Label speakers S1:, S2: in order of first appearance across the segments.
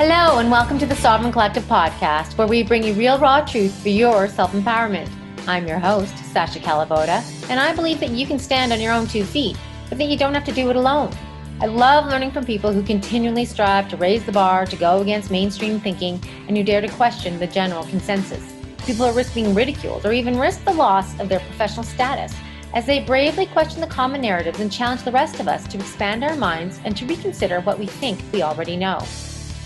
S1: Hello, and welcome to the Sovereign Collective podcast, where we bring you real, raw truth for your self-empowerment. I'm your host, Sasha Calavoda, and I believe that you can stand on your own 2 feet, but that you don't have to do it alone. I love learning from people who continually strive to raise the bar, to go against mainstream thinking, and who dare to question the general consensus. People who risk being ridiculed or even risk the loss of their professional status as they bravely question the common narratives and challenge the rest of us to expand our minds and to reconsider what we think we already know.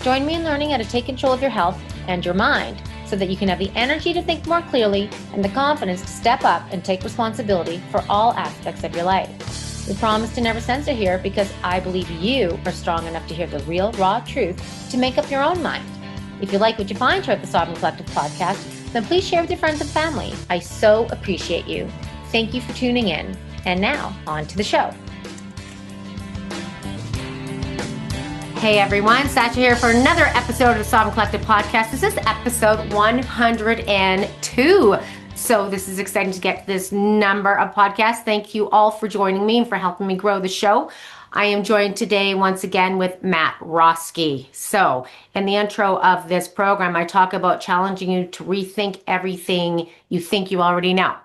S1: Join me in learning how to take control of your health and your mind so that you can have the energy to think more clearly and the confidence to step up and take responsibility for all aspects of your life. We promise to never censor here because I believe you are strong enough to hear the real, raw truth to make up your own mind. If you like what you find here at the Sovereign Collective podcast, then please share with your friends and family. I so appreciate you. Thank you for tuning in. And now, on to the show. Hey everyone, Sasha here for another episode of the Sovereign Collective podcast. This is episode 102. So this is exciting to get to this number of podcasts. Thank you all for joining me and for helping me grow the show. I am joined today once again with Matt Roeske. So in the intro of this program, I talk about challenging you to rethink everything you think you already know.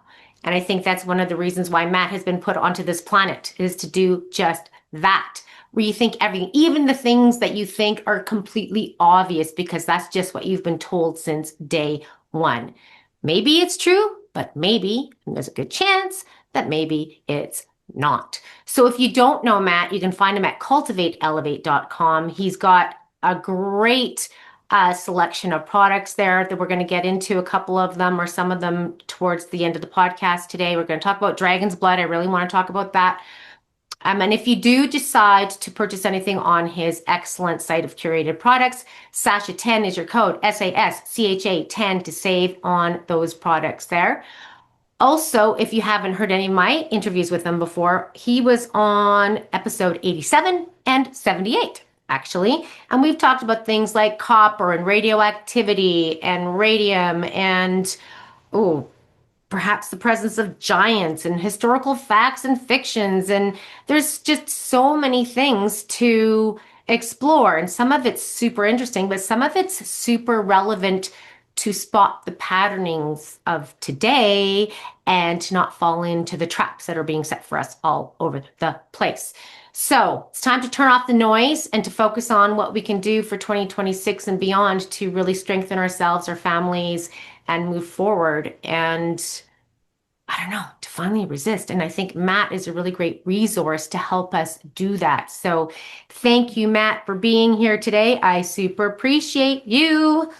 S1: And I think that's one of the reasons why Matt has been put onto this planet, is to do just that. Rethink everything, even the things that you think are completely obvious, because that's just what you've been told since day one. Maybe it's true, but maybe, and there's a good chance that maybe it's not. So if you don't know Matt, you can find him at cultivateelevate.com. He's got a great selection of products there that we're going to get into, a couple of them or some of them towards the end of the podcast today. We're going to talk about dragon's blood. I really want to talk about that. And if you do decide to purchase anything on his excellent site of curated products, Sasha10 is your code, SASCHA 10, to save on those products there. Also, if you haven't heard any of my interviews with him before, he was on episode 87 and 78, actually. And we've talked about things like copper and radioactivity and radium and, perhaps the presence of giants and historical facts and fictions. And there's just so many things to explore. And some of it's super interesting, but some of it's super relevant to spot the patternings of today and to not fall into the traps that are being set for us all over the place. So it's time to turn off the noise and to focus on what we can do for 2026 and beyond to really strengthen ourselves, our families, and move forward. And to finally resist. And I think Matt is a really great resource to help us do that. So thank you, Matt, for being here today. I super appreciate you.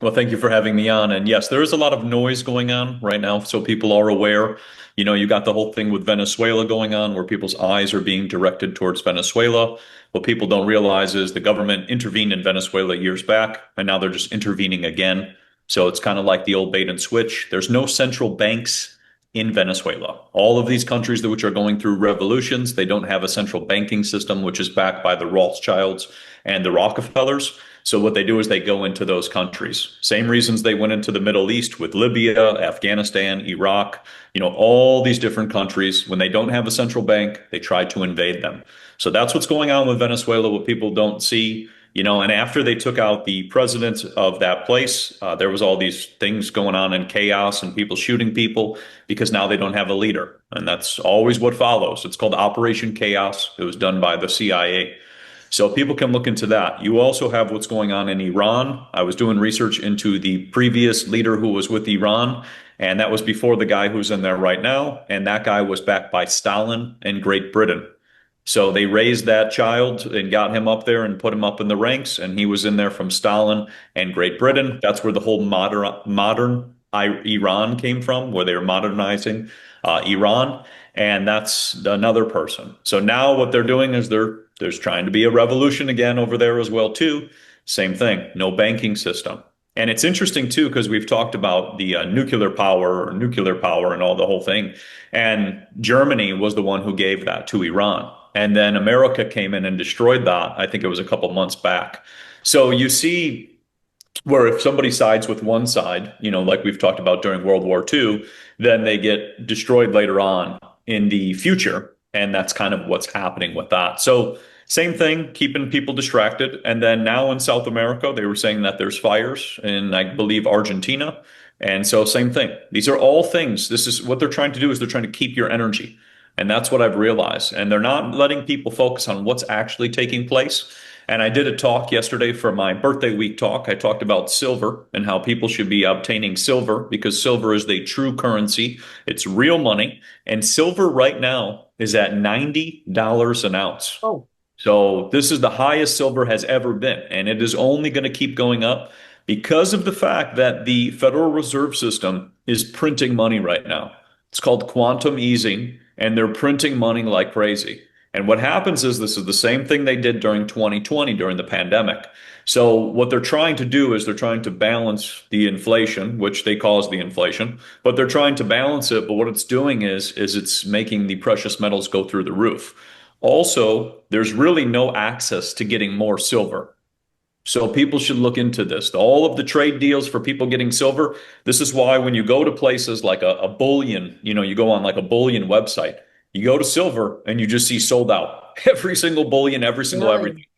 S2: Well, thank you for having me on. And yes, there is a lot of noise going on right now, so people are aware. You got the whole thing with Venezuela going on, where people's eyes are being directed towards Venezuela. What people don't realize is the government intervened in Venezuela years back, and now they're just intervening again. So it's kind of like the old bait and switch. There's no central banks in Venezuela. All of these countries which are going through revolutions, they don't have a central banking system, which is backed by the Rothschilds and the Rockefellers. So what they do is they go into those countries. Same reasons they went into the Middle East with Libya, Afghanistan, Iraq, all these different countries. When they don't have a central bank, they try to invade them. So that's what's going on with Venezuela, what people don't see. And after they took out the president of that place, there was all these things going on in chaos and people shooting people because now they don't have a leader. And that's always what follows. It's called Operation Chaos. It was done by the CIA. So people can look into that. You also have what's going on in Iran. I was doing research into the previous leader who was with Iran, and that was before the guy who's in there right now. And that guy was backed by Stalin and Great Britain. So they raised that child and got him up there and put him up in the ranks. And he was in there from Stalin and Great Britain. That's where the whole modern Iran came from, where they were modernizing Iran. And that's another person. So now what they're doing is there's trying to be a revolution again over there as well, too. Same thing, no banking system. And it's interesting, too, because we've talked about the nuclear power and all the whole thing. And Germany was the one who gave that to Iran. And then America came in and destroyed that. I think it was a couple months back. So you see where if somebody sides with one side, like we've talked about during World War II, then they get destroyed later on in the future. And that's kind of what's happening with that. So Same thing, keeping people distracted. And then now in South America, they were saying that there's fires in, I believe, Argentina. And so same thing. These are all things. This is what they're trying to do is they're trying to keep your energy. And that's what I've realized. And they're not letting people focus on what's actually taking place. And I did a talk yesterday for my birthday week talk. I talked about silver and how people should be obtaining silver because silver is the true currency. It's real money. And silver right now is at $90 an ounce.
S1: Oh,
S2: So this is the highest silver has ever been, and it is only going to keep going up because of the fact that the Federal Reserve System is printing money right now. It's called quantum easing, and they're printing money like crazy. And what happens is this is the same thing they did during 2020 during the pandemic. So what they're trying to do is they're trying to balance the inflation, which they cause the inflation, but they're trying to balance it. But what it's doing is it's making the precious metals go through the roof. Also, there's really no access to getting more silver. So people should look into this. All of the trade deals for people getting silver, this is why when you go to places like a bullion, you go on like a bullion website, you go to silver and you just see sold out. Every single bullion, every single everything.
S1: really?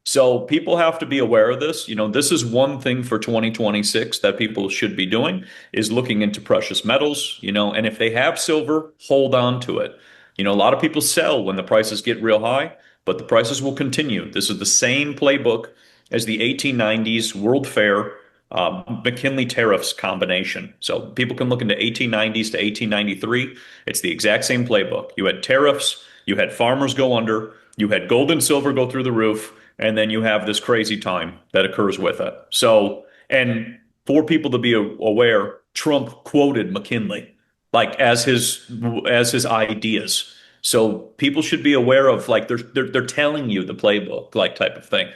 S2: So people have to be aware of this. This is one thing for 2026 that people should be doing is looking into precious metals, and if they have silver, hold on to it. A lot of people sell when the prices get real high, but the prices will continue. This is the same playbook as the 1890s World Fair McKinley Tariffs combination. So people can look into 1890s to 1893. It's the exact same playbook. You had tariffs, you had farmers go under, you had gold and silver go through the roof, and then you have this crazy time that occurs with it. So, and for people to be aware, Trump quoted McKinley like as his ideas. So people should be aware of like they're telling you the playbook like type of thing.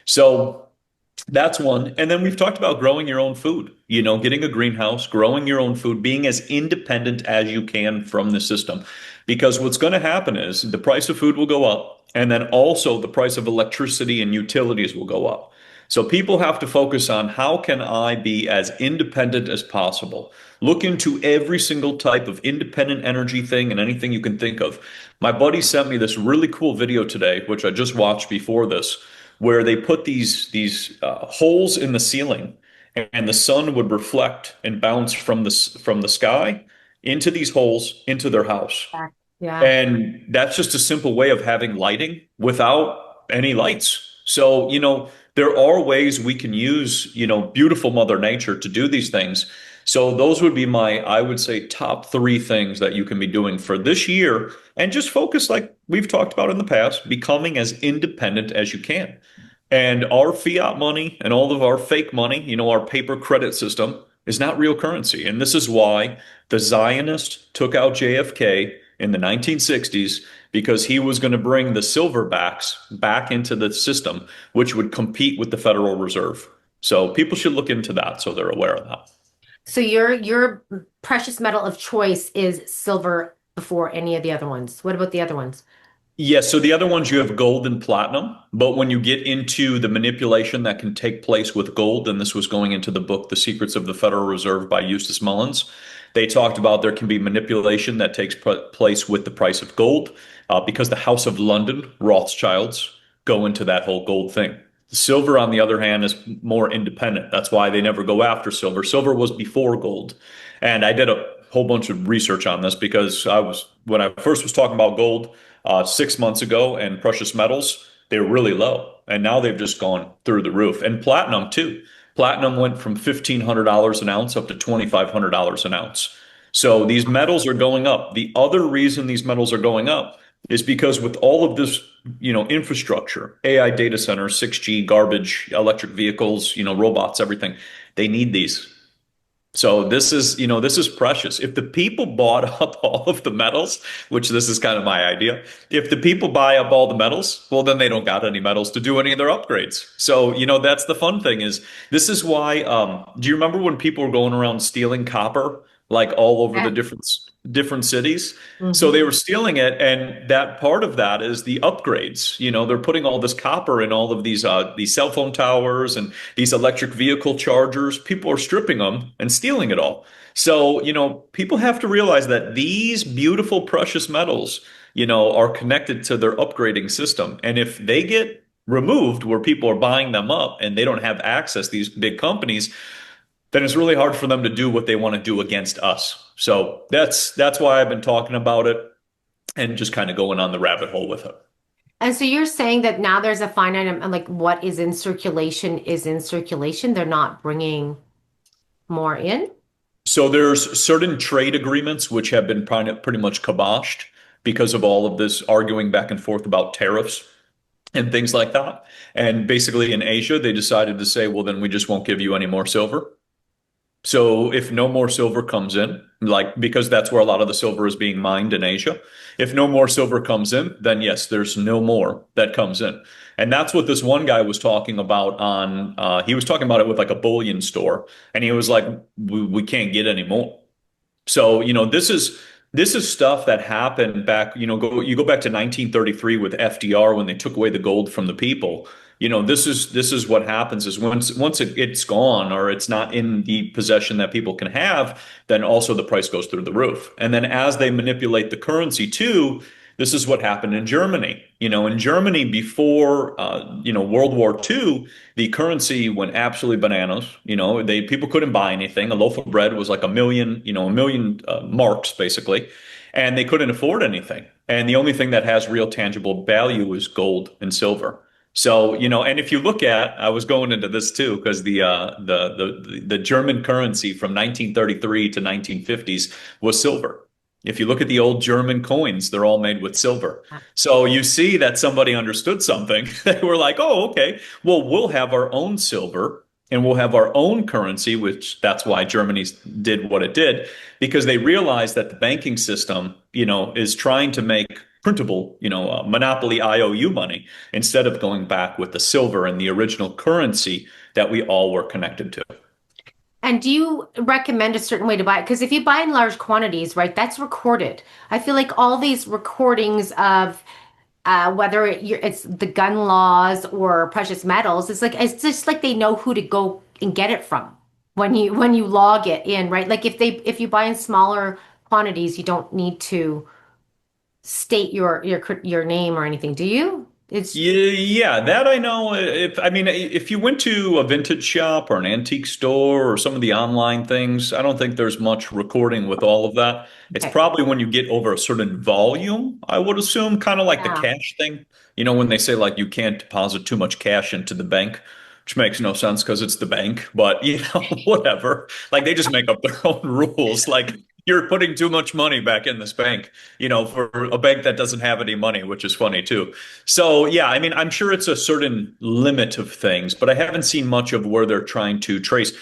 S2: So that's one. And then we've talked about growing your own food, getting a greenhouse, growing your own food, being as independent as you can from the system. Because what's going to happen is the price of food will go up, and then also the price of electricity and utilities will go up. So people have to focus on how can I be as independent as possible? Look into every single type of independent energy thing and anything you can think of. My buddy sent me this really cool video today, which I just watched before this, where they put these holes in the ceiling, and the sun would reflect and bounce from the sky into these holes into their house.
S1: Yeah.
S2: And that's just a simple way of having lighting without any lights. So, there are ways we can use, beautiful Mother Nature to do these things. So those would be I would say, top three things that you can be doing for this year and just focus, like we've talked about in the past, becoming as independent as you can. And our fiat money and all of our fake money, our paper credit system is not real currency. And this is why the Zionists took out JFK in the 1960s because he was going to bring the silverbacks back into the system, which would compete with the Federal Reserve. So people should look into that so they're aware of that.
S1: So your precious metal of choice is silver before any of the other ones. What about the other ones?
S2: Yes, so the other ones you have gold and platinum, but when you get into the manipulation that can take place with gold, and this was going into the book, The Secrets of the Federal Reserve by Eustace Mullins, they talked about there can be manipulation that takes place with the price of gold because the House of London, Rothschilds, go into that whole gold thing. Silver, on the other hand, is more independent. That's why they never go after silver. Silver was before gold. And I did a whole bunch of research on this because when I first was talking about gold 6 months ago and precious metals, they were really low. And now they've just gone through the roof. And platinum too. Platinum went from $1,500 an ounce up to $2,500 an ounce. So these metals are going up. The other reason these metals are going up is because with all of this, infrastructure, AI data centers, 6G, garbage, electric vehicles, robots, everything, they need these. So this is precious. If the people bought up all of the metals, which this is kind of my idea, if the people buy up all the metals, well, then they don't got any metals to do any of their upgrades. So, that's the fun thing is this is why, do you remember when people were going around stealing copper, like all over the different cities? So they were stealing it. And that part of that is the upgrades. They're putting all this copper in all of these cell phone towers and these electric vehicle chargers. People are stripping them and stealing it all. So, people have to realize that these beautiful precious metals, are connected to their upgrading system. And if they get removed where people are buying them up and they don't have access, these big companies, then it's really hard for them to do what they want to do against us. So that's why I've been talking about it and just kind of going on the rabbit hole with it.
S1: And so you're saying that now there's a finite, like what is in circulation is in circulation. They're not bringing more in?
S2: So there's certain trade agreements which have been pretty much kiboshed because of all of this arguing back and forth about tariffs and things like that. And basically in Asia, they decided to say, well, then we just won't give you any more silver. So if no more silver comes in, like because that's where a lot of the silver is being mined in Asia, if no more silver comes in, then yes, there's no more that comes in. And that's what this one guy was talking about on, he was talking about it with like a bullion store. And he was like, we can't get any more. So, this is stuff that happened back, you go back to 1933 with FDR when they took away the gold from the people. This is what happens is once it's gone or it's not in the possession that people can have, then also the price goes through the roof. And then as they manipulate the currency too, this is what happened in Germany. In Germany before World War II, the currency went absolutely bananas. People couldn't buy anything. A loaf of bread was like a million marks basically, and they couldn't afford anything. And the only thing that has real tangible value is gold and silver. So, and if you look at, I was going into this too, because the German currency from 1933 to 1950s was silver. If you look at the old German coins, they're all made with silver. So you see that somebody understood something. They were like, oh, okay, well, we'll have our own silver and we'll have our own currency, which that's why Germany did what it did, because they realized that the banking system, is trying to make printable, monopoly IOU money instead of going back with the silver and the original currency that we all were connected to.
S1: And do you recommend a certain way to buy it? Because if you buy in large quantities, right, that's recorded. I feel like all these recordings of whether it's the gun laws or precious metals, it's just like they know who to go and get it from when you log it in, right? Like if you buy in smaller quantities, you don't need to state your name or anything, do you? It's
S2: Yeah, that I know. If you went to a vintage shop or an antique store or some of the online things, I don't think there's much recording with all of that. It's
S1: okay.
S2: probably when you get over a certain volume, I would assume, kind of like the
S1: Yeah.
S2: cash thing. When they say like you can't deposit too much cash into the bank, which makes no sense because it's the bank, but whatever. Like they just make up their own rules. Like you're putting too much money back in this bank, for a bank that doesn't have any money, which is funny too. So yeah, I'm sure it's a certain limit of things, but I haven't seen much of where they're trying to trace.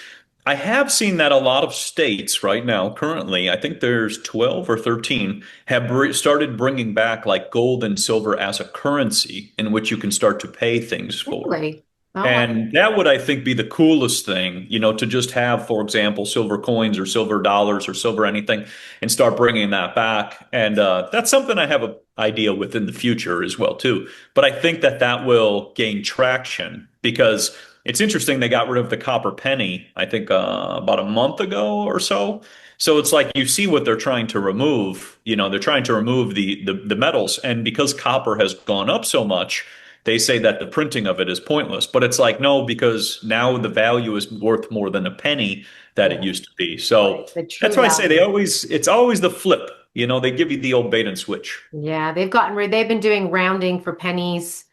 S2: I have seen that a lot of states right now, currently, I think there's 12 or 13, have started bringing back like gold and silver as a currency in which you can start to pay things for.
S1: Really? Oh,
S2: And that would, I think, be the coolest thing, to just have, for example, silver coins or silver dollars or silver anything and start bringing that back. And that's something I have an idea with in the future as well, too. But I think that will gain traction because it's interesting. They got rid of the copper penny, I think, about a month ago or so. So it's like you see what they're trying to remove. They're trying to remove the metals. And because copper has gone up so much, they say that the printing of it is pointless. But it's like, no, because now the value is worth more than a penny that it
S1: yeah.
S2: used to be. So
S1: The true
S2: that's why I say
S1: value.
S2: it's always the flip. They give you the old bait and switch.
S1: Yeah, they've been doing rounding for pennies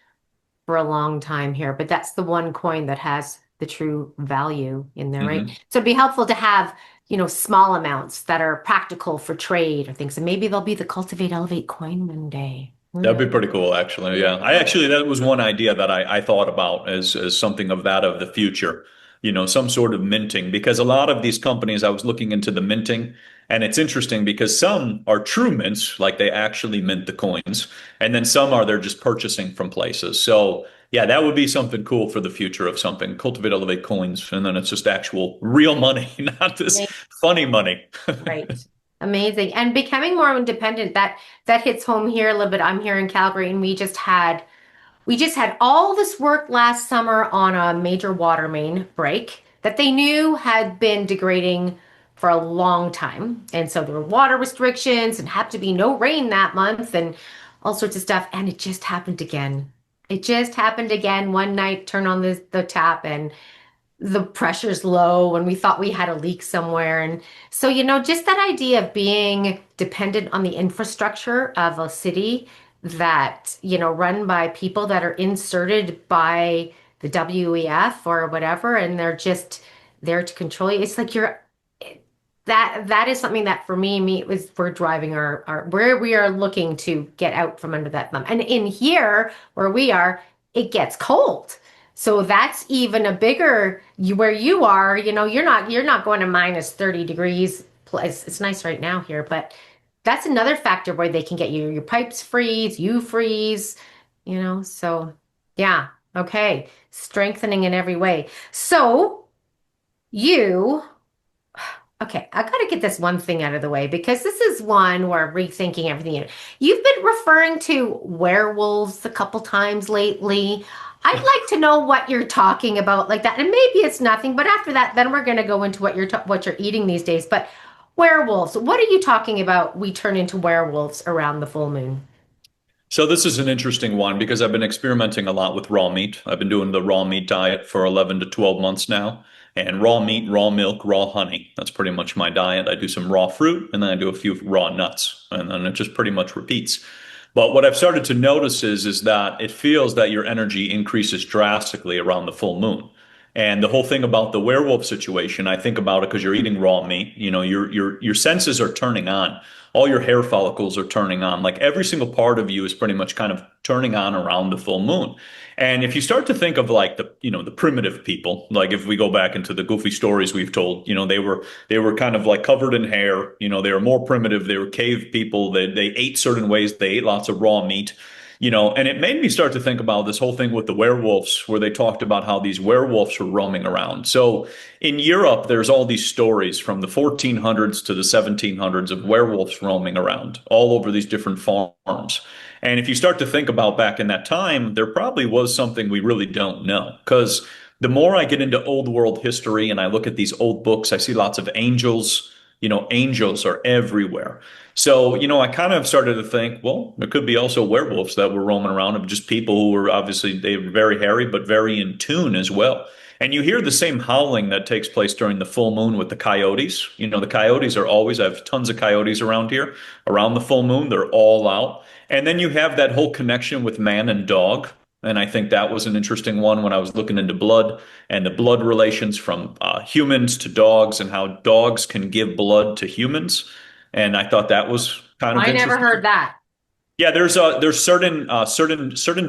S1: for a long time here, but that's the one coin that has the true value in there, right?
S2: Hmm.
S1: So it'd be helpful to have, small amounts that are practical for trade or things. And maybe they'll be the cultivate elevate coin one day. Who
S2: That'd be
S1: knows?
S2: pretty cool, actually. Yeah, that was one idea that I thought about as something of the future. Some sort of minting, because a lot of these companies, I was looking into the minting, and it's interesting because some are true mints, like they actually mint the coins, and then some are they're just purchasing from places. So yeah, that would be something cool for the future of something. Cultivate, elevate coins, and then it's just actual real money, not this funny money.
S1: Right. Amazing. And becoming more independent, that hits home here a little bit. I'm here in Calgary and we just had all this work last summer on a major water main break that they knew had been degrading for a long time. And so there were water restrictions and had to be no rain that month. And all sorts of stuff. And it just happened again. It just happened again one night, turn on the tap and the pressure's low and we thought we had a leak somewhere. And so, just that idea of being dependent on the infrastructure of a city that, run by people that are inserted by the WEF or whatever, and they're just there to control you. It's like that is something that for me was we're driving our where we are looking to get out from under that thumb. And in here where we are, it gets cold. So that's even a bigger where you are, you're not going to minus 30 degrees. Plus, it's nice right now here, but that's another factor where they can get you. Your pipes freeze, you freeze, so yeah. Okay. Strengthening in every way. So you, okay, I got to get this one thing out of the way because this is one where rethinking everything. You've been referring to werewolves a couple times lately. I'd like to know what you're talking about like that. And maybe it's nothing, but after that, then we're going to go into what you're eating these days. But werewolves, what are you talking about? We turn into werewolves around the full moon.
S2: So this is an interesting one because I've been experimenting a lot with raw meat. I've been doing the raw meat diet for 11 to 12 months now. And raw meat, raw milk, raw honey. That's pretty much my diet. I do some raw fruit and then I do a few raw nuts. And then it just pretty much repeats. But what I've started to notice is that it feels that your energy increases drastically around the full moon. And the whole thing about the werewolf situation, I think about it because you're eating raw meat. Your senses are turning on. All your hair follicles are turning on. Like every single part of you is pretty much kind of turning on around the full moon. And if you start to think of like the primitive people, like if we go back into the goofy stories we've told, they were kind of like covered in hair. They were more primitive. They were cave people. They ate certain ways. They ate lots of raw meat. And it made me start to think about this whole thing with the werewolves, where they talked about how these werewolves were roaming around. So in Europe, there's all these stories from the 1400s to the 1700s of werewolves roaming around all over these different farms. And if you start to think about back in that time, there probably was something we really don't know. Because the more I get into old world history and I look at these old books, I see lots of angels. Angels are everywhere. So, I kind of started to think, well, there could be also werewolves that were roaming around of just people who were obviously, they were very hairy, but very in tune as well. And you hear the same howling that takes place during the full moon with the coyotes. The coyotes are always, I have tons of coyotes around here. Around the full moon, they're all out. And then you have that whole connection with man and dog. And I think that was an interesting one when I was looking into blood and the blood relations from humans to dogs and how dogs can give blood to humans. And I thought that was kind of
S1: I never
S2: interesting.
S1: heard that.
S2: Yeah, there's certain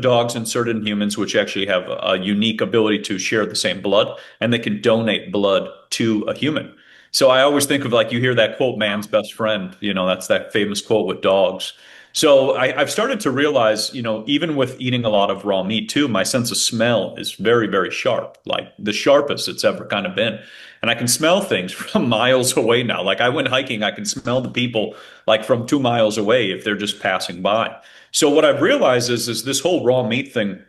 S2: dogs and certain humans which actually have a unique ability to share the same blood, and they can donate blood to a human. So I always think of like you hear that quote, "Man's best friend." That's that famous quote with dogs. So I've started to realize, even with eating a lot of raw meat too, my sense of smell is very, very sharp, like the sharpest it's ever kind of been. And I can smell things from miles away now. Like I went hiking, I can smell the people like from 2 miles away if they're just passing by. So what I've realized is this whole raw meat thing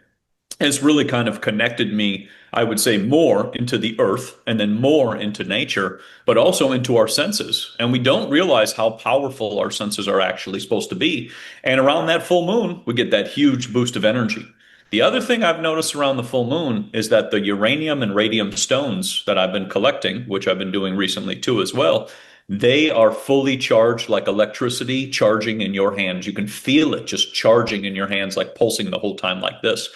S2: has really kind of connected me, I would say, more into the earth and then more into nature, but also into our senses. And we don't realize how powerful our senses are actually supposed to be. And around that full moon, we get that huge boost of energy. The other thing I've noticed around the full moon is that the uranium and radium stones that I've been collecting, which I've been doing recently too as well, they are fully charged like electricity charging in your hands. You can feel it just charging in your hands, like pulsing the whole time like this.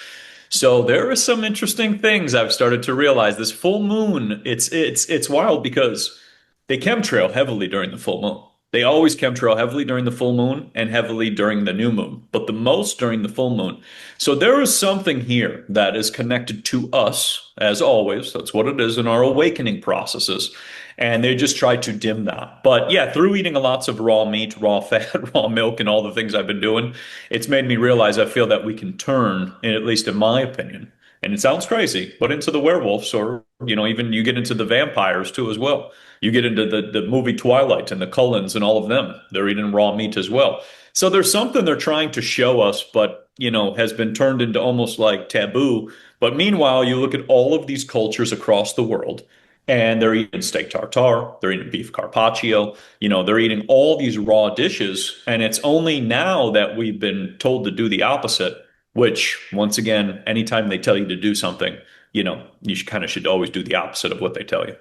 S2: So there are some interesting things I've started to realize. This full moon, it's wild because they chemtrail heavily during the full moon. They always chemtrail heavily during the full moon and heavily during the new moon, but the most during the full moon. So there is something here that is connected to us, as always. That's what it is in our awakening processes. And they just try to dim that. But yeah, through eating lots of raw meat, raw fat, raw milk, and all the things I've been doing, it's made me realize I feel that we can turn, at least in my opinion, and it sounds crazy, but into the werewolves, or even you get into the vampires too as well. You get into the movie Twilight and the Cullens and all of them. They're eating raw meat as well. So there's something they're trying to show us, but has been turned into almost like taboo. But meanwhile, you look at all of these cultures across the world, And they're eating steak tartare, they're eating beef carpaccio, they're eating all these raw dishes. And it's only now that we've been told to do the opposite, which once again, anytime they tell you to do something, you should always do the opposite of what they tell you.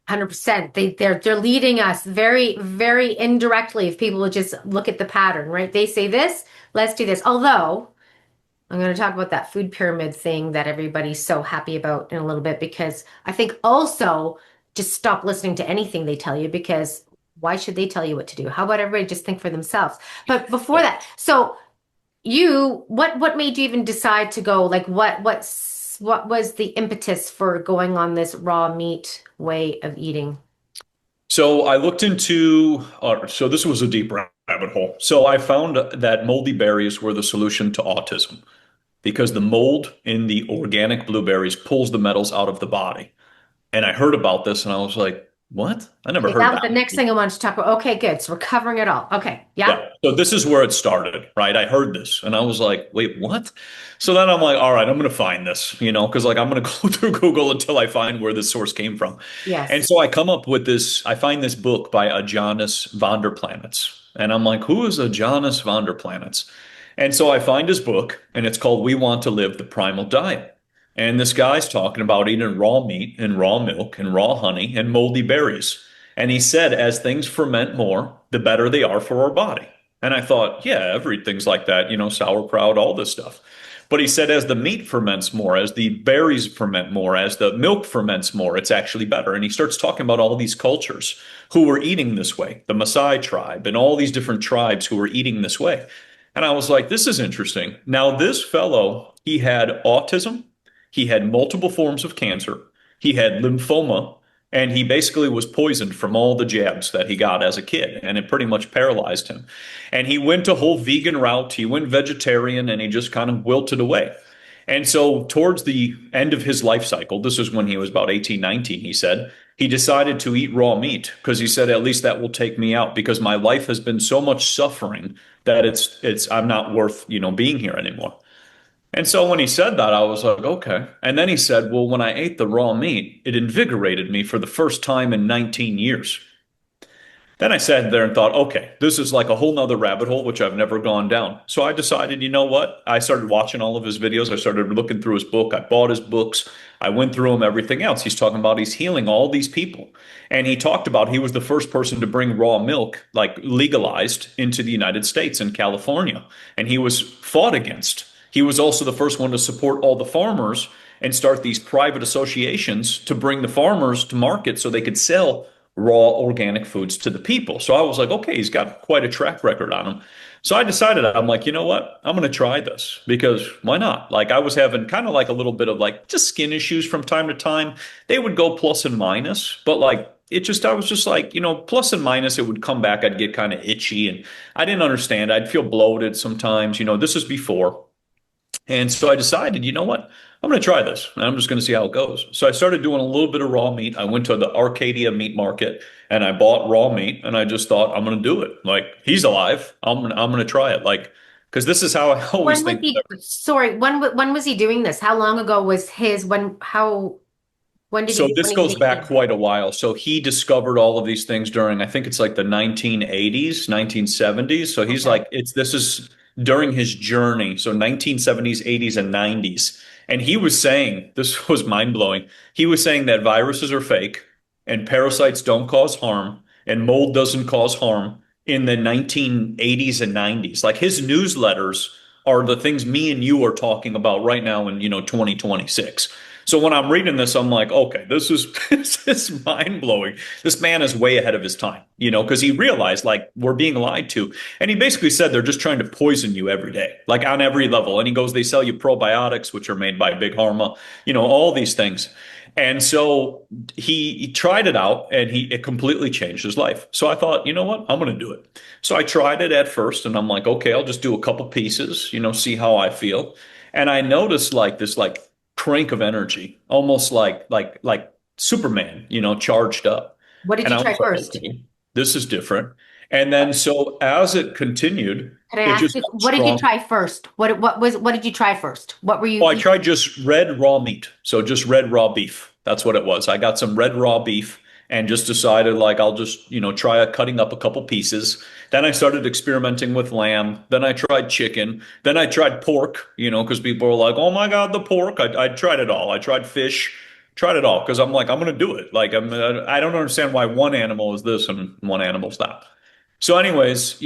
S1: 100%. They're leading us very, very indirectly if people would just look at the pattern, right? They say this, let's do this. Although I'm going to talk about that food pyramid thing that everybody's so happy about in a little bit, because I think also just stop listening to anything they tell you, because why should they tell you what to do? How about everybody just think for themselves? But before that, so what made you even decide to go, like what was the impetus for going on this raw meat way of eating?
S2: So I looked into, so this was a deep rabbit hole. So I found that moldy berries were the solution to autism because the mold in the organic blueberries pulls the metals out of the body. And I heard about this and I was like, what? I never
S1: Okay,
S2: heard
S1: that was
S2: that.
S1: the next thing I wanted to talk about. Okay, good. So we're covering it all. Okay, yeah.
S2: Yeah. So this is where it started, right? I heard this and I was like, wait, what? So then I'm like, all right, I'm going to find this, because like I'm going to go through Google until I find where this source came from. And
S1: Yes.
S2: so I come up with this, I find this book by Aajonus Vonderplanitz. And I'm like, who is Aajonus Vonderplanitz? And so I find his book and it's called We Want to Live the Primal Diet. And this guy's talking about eating raw meat and raw milk and raw honey and moldy berries. And he said, as things ferment more, the better they are for our body. And I thought, yeah, everything's like that, sauerkraut, all this stuff. But he said, as the meat ferments more, as the berries ferment more, as the milk ferments more, it's actually better. And he starts talking about all these cultures who were eating this way, the Maasai tribe and all these different tribes who were eating this way. And I was like, this is interesting. Now, this fellow, he had autism, he had multiple forms of cancer, he had lymphoma, and he basically was poisoned from all the jabs that he got as a kid, and it pretty much paralyzed him. And he went a whole vegan route, he went vegetarian, and he just kind of wilted away. And so, towards the end of his life cycle, this is when he was about 18, 19, he said, he decided to eat raw meat because he said, at least that will take me out because my life has been so much suffering that I'm not worth, being here anymore. And so when he said that, I was like, okay. And then he said, well, when I ate the raw meat, it invigorated me for the first time in 19 years. Then I sat there and thought, okay, this is like a whole nother rabbit hole, which I've never gone down. So I decided, you know what? I started watching all of his videos. I started looking through his book. I bought his books. I went through him, everything else. He's talking about he's healing all these people. And he talked about he was the first person to bring raw milk, like legalized into the United States and California. And he was fought against. He was also the first one to support all the farmers and start these private associations to bring the farmers to market so they could sell raw organic foods to the people. So I was like, okay, he's got quite a track record on him. So I decided, I'm like, you know what? I'm going to try this because why not? Like I was having kind of like a little bit of like just skin issues from time to time. They would go plus and minus, but like I was just like, plus and minus, it would come back. I'd get kind of itchy and I didn't understand. I'd feel bloated sometimes, this is before. And so I decided, you know what? I'm going to try this. And I'm just going to see how it goes. So I started doing a little bit of raw meat. I went to the Arcadia meat market and I bought raw meat and I just thought I'm going to do it. Like he's alive. I'm going to try it. Like, because this is how I always
S1: When was
S2: think.
S1: he, sorry, when was he doing this? How long ago was when did
S2: So
S1: he,
S2: this
S1: when he
S2: goes back
S1: became?
S2: quite a while. So he discovered all of these things during, I think it's like the 1980s, 1970s. So he's
S1: Okay.
S2: like, this is during his journey. So 1970s, 80s, and 90s. And he was saying, this was mind blowing. He was saying that viruses are fake and parasites don't cause harm and mold doesn't cause harm in the 1980s and 90s. Like his newsletters are the things me and you are talking about right now in, 2026. So when I'm reading this, I'm like, okay, this is this is mind blowing. This man is way ahead of his time, because he realized like we're being lied to. And he basically said they're just trying to poison you every day, like on every level. And he goes, they sell you probiotics, which are made by Big Pharma, all these things. And so he tried it out and it completely changed his life. So I thought, you know what? I'm going to do it. So I tried it at first and I'm like, okay, I'll just do a couple pieces, see how I feel. And I noticed like this like crank of energy, almost like Superman, charged up.
S1: What did
S2: And
S1: you
S2: I
S1: try
S2: was like,
S1: first?
S2: okay, this is different. And then so as it continued,
S1: Can I
S2: it
S1: ask
S2: just
S1: you,
S2: got
S1: what did you
S2: strong.
S1: try first? What did you try first? What were you
S2: Oh, I
S1: eating?
S2: tried just red raw meat. So just red raw beef. That's what it was. I got some red raw beef and just decided like I'll just, try cutting up a couple pieces. Then I started experimenting with lamb. Then I tried chicken. Then I tried pork, because people were like, "Oh my God, the pork." I tried it all. I tried fish, tried it all because I'm like, I'm gonna do it. Like I don't understand why one animal is this and one animal's that. So, anyways,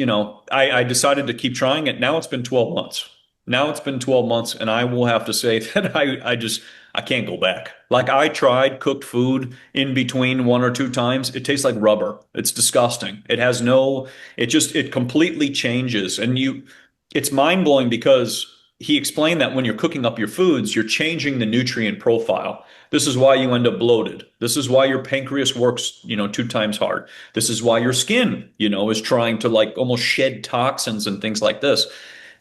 S2: I decided to keep trying it. Now it's been 12 months. Now it's been 12 months, and I will have to say that I can't go back. Like I tried cooked food in between one or two times. It tastes like rubber. It's disgusting. It completely changes. It's mind blowing because he explained that when you're cooking up your foods, you're changing the nutrient profile. This is why you end up bloated. This is why your pancreas works, two times hard. This is why your skin, is trying to like almost shed toxins and things like this.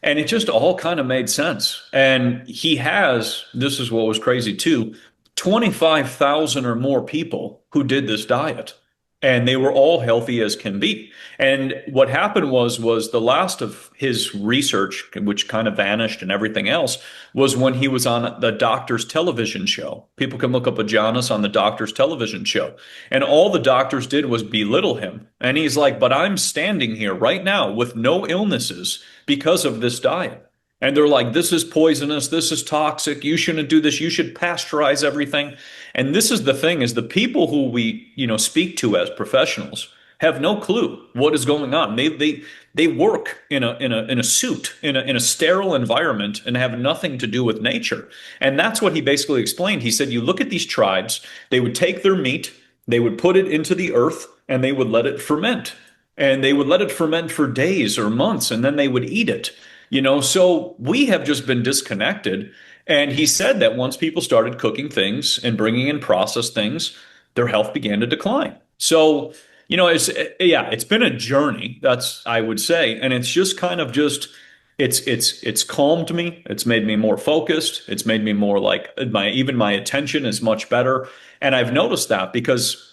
S2: And it just all kind of made sense. And this is what was crazy too, 25,000 or more people who did this diet. And they were all healthy as can be. And what happened was the last of his research, which kind of vanished and everything else, was when he was on the doctor's television show. People can look up Aajonus on the doctor's television show. And all the doctors did was belittle him. And he's like, but I'm standing here right now with no illnesses because of this diet. And they're like, this is poisonous. This is toxic. You shouldn't do this. You should pasteurize everything. And this is the thing is the people who we, speak to as professionals have no clue what is going on. They work in a suit, in a sterile environment and have nothing to do with nature. And that's what he basically explained. He said, you look at these tribes, they would take their meat, they would put it into the earth, and they would let it ferment. And they would let it ferment for days or months, and then they would eat it. So we have just been disconnected. And he said that once people started cooking things and bringing in processed things, their health began to decline. So, it's been a journey. That's I would say, and it's just kind of just it's calmed me. It's made me more focused. It's made me more like my attention is much better. And I've noticed that because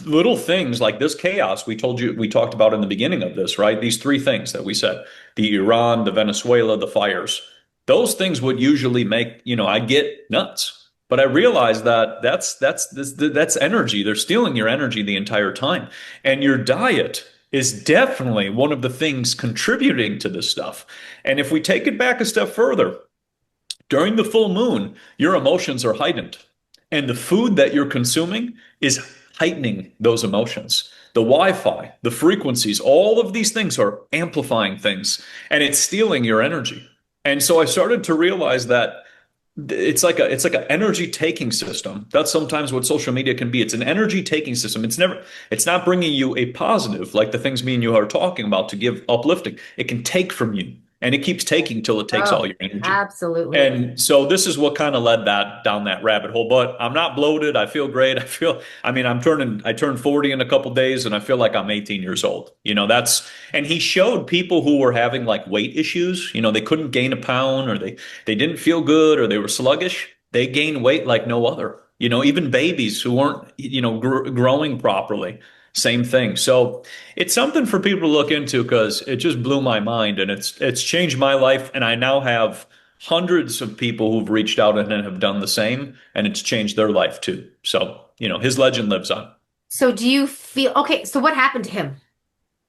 S2: little things like this chaos we talked about in the beginning of this, right? These three things that we said, the Iran, the Venezuela, the fires, those things would usually make, I get nuts. But I realize that that's energy. They're stealing your energy the entire time. And your diet is definitely one of the things contributing to this stuff. And if we take it back a step further, during the full moon, your emotions are heightened. And the food that you're consuming is heightening those emotions. The Wi-Fi, the frequencies, all of these things are amplifying things and it's stealing your energy. And so I started to realize that it's like an energy taking system. That's sometimes what social media can be. It's an energy taking system. It's not bringing you a positive like the things me and you are talking about to give uplifting. It can take from you and it keeps taking till it takes all
S1: Oh,
S2: your energy.
S1: absolutely.
S2: And so this is what kind of led that down that rabbit hole. But I'm not bloated. I feel great. I turned 40 in a couple days and I feel like I'm 18 years old. And he showed people who were having like weight issues, they couldn't gain a pound or they didn't feel good or they were sluggish. They gained weight like no other. Even babies who weren't, growing properly, same thing. So it's something for people to look into because it just blew my mind and it's changed my life. And I now have hundreds of people who've reached out and have done the same, and it's changed their life too. So, his legend lives on.
S1: So do you feel okay? So what happened to him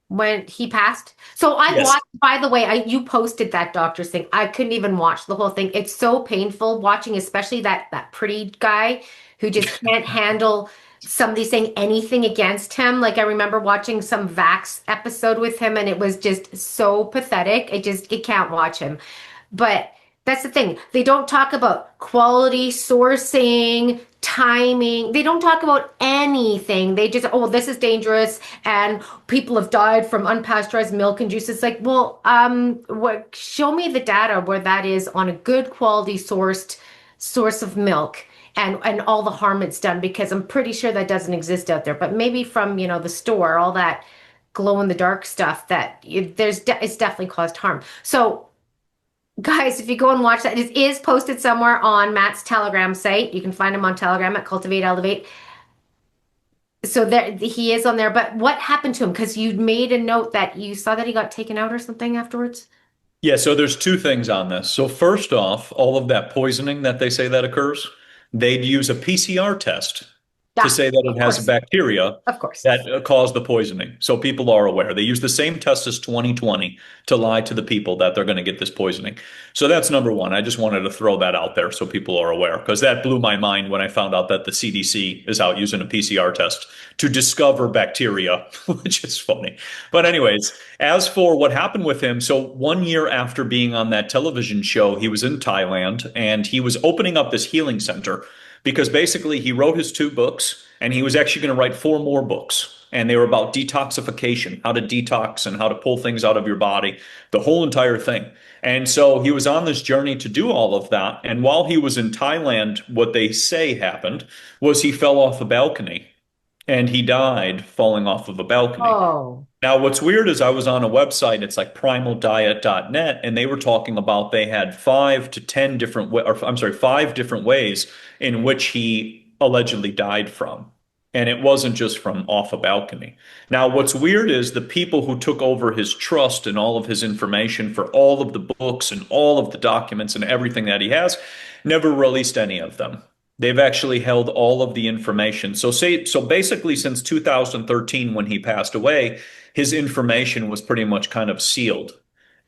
S1: when he passed? So I
S2: Yes.
S1: watched, by the way, you posted that doctor's thing. I couldn't even watch the whole thing. It's so painful watching, especially that pretty guy who just can't handle somebody saying anything against him. Like I remember watching some Vax episode with him and it was just so pathetic. It can't watch him. But that's the thing. They don't talk about quality sourcing, timing. They don't talk about anything. They just, oh, this is dangerous and people have died from unpasteurized milk and juice. It's like, well, show me the data where that is on a good quality source of milk and all the harm it's done because I'm pretty sure that doesn't exist out there. But maybe from, the store, all that glow in the dark stuff it's definitely caused harm. So guys, if you go and watch that, it is posted somewhere on Matt's Telegram site. You can find him on Telegram at Cultivate Elevate. So there he is on there, but what happened to him? Because you made a note that you saw that he got taken out or something afterwards.
S2: Yeah, so there's two things on this. So first off, all of that poisoning that they say that occurs, they'd use a PCR test to
S1: Yeah,
S2: say that
S1: of
S2: it has
S1: course,
S2: bacteria
S1: of course.
S2: that caused the poisoning. So people are aware. They use the same test as 2020 to lie to the people that they're going to get this poisoning. So that's number one. I just wanted to throw that out there so people are aware because that blew my mind when I found out that the CDC is out using a PCR test to discover bacteria, which is funny. But anyways, as for what happened with him, so 1 year after being on that television show, he was in Thailand and he was opening up this healing center because basically he wrote his two books and he was actually going to write four more books. And they were about detoxification, how to detox and how to pull things out of your body, the whole entire thing. And so he was on this journey to do all of that. And while he was in Thailand, what they say happened was he fell off a balcony and he died falling off of a balcony.
S1: Oh,
S2: Now, what's weird is I was on a website, it's like primaldiet.net, and they were talking about they had 5 to 10 different, or I'm sorry, 5 different ways in which he allegedly died from. And it wasn't just from off a balcony. Now, what's weird is the people who took over his trust and all of his information for all of the books and all of the documents and everything that he has never released any of them. They've actually held all of the information. So basically since 2013 when he passed away, his information was pretty much kind of sealed.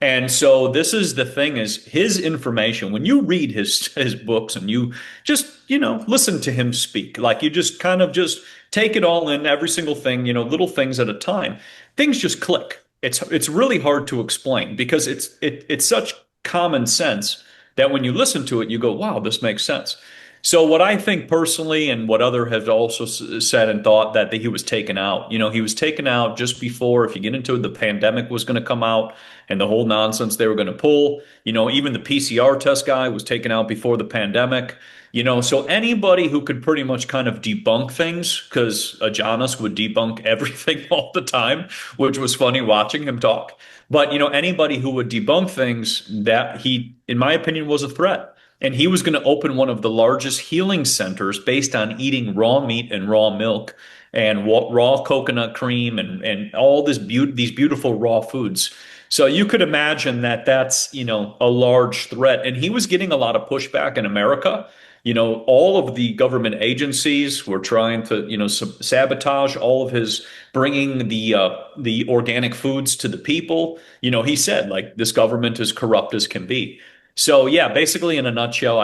S2: And so this is the thing is his information, when you read his books and you just, listen to him speak, like you just kind of just take it all in, every single thing, little things at a time, things just click. It's really hard to explain because it's such common sense that when you listen to it, you go, wow, this makes sense. So what I think personally, and what other have also said and thought that he was taken out. He was taken out just before, if you get into it, the pandemic was going to come out and the whole nonsense they were going to pull. Even the PCR test guy was taken out before the pandemic. So anybody who could pretty much kind of debunk things, because Aajonus would debunk everything all the time, which was funny watching him talk. But anybody who would debunk things that he, in my opinion, was a threat. And he was going to open one of the largest healing centers based on eating raw meat and raw milk and raw coconut cream and all these beautiful raw foods. So you could imagine that that's, a large threat. And he was getting a lot of pushback in America. All of the government agencies were trying to, sabotage all of his bringing the organic foods to the people. He said like this government is corrupt as can be. So yeah, basically in a nutshell,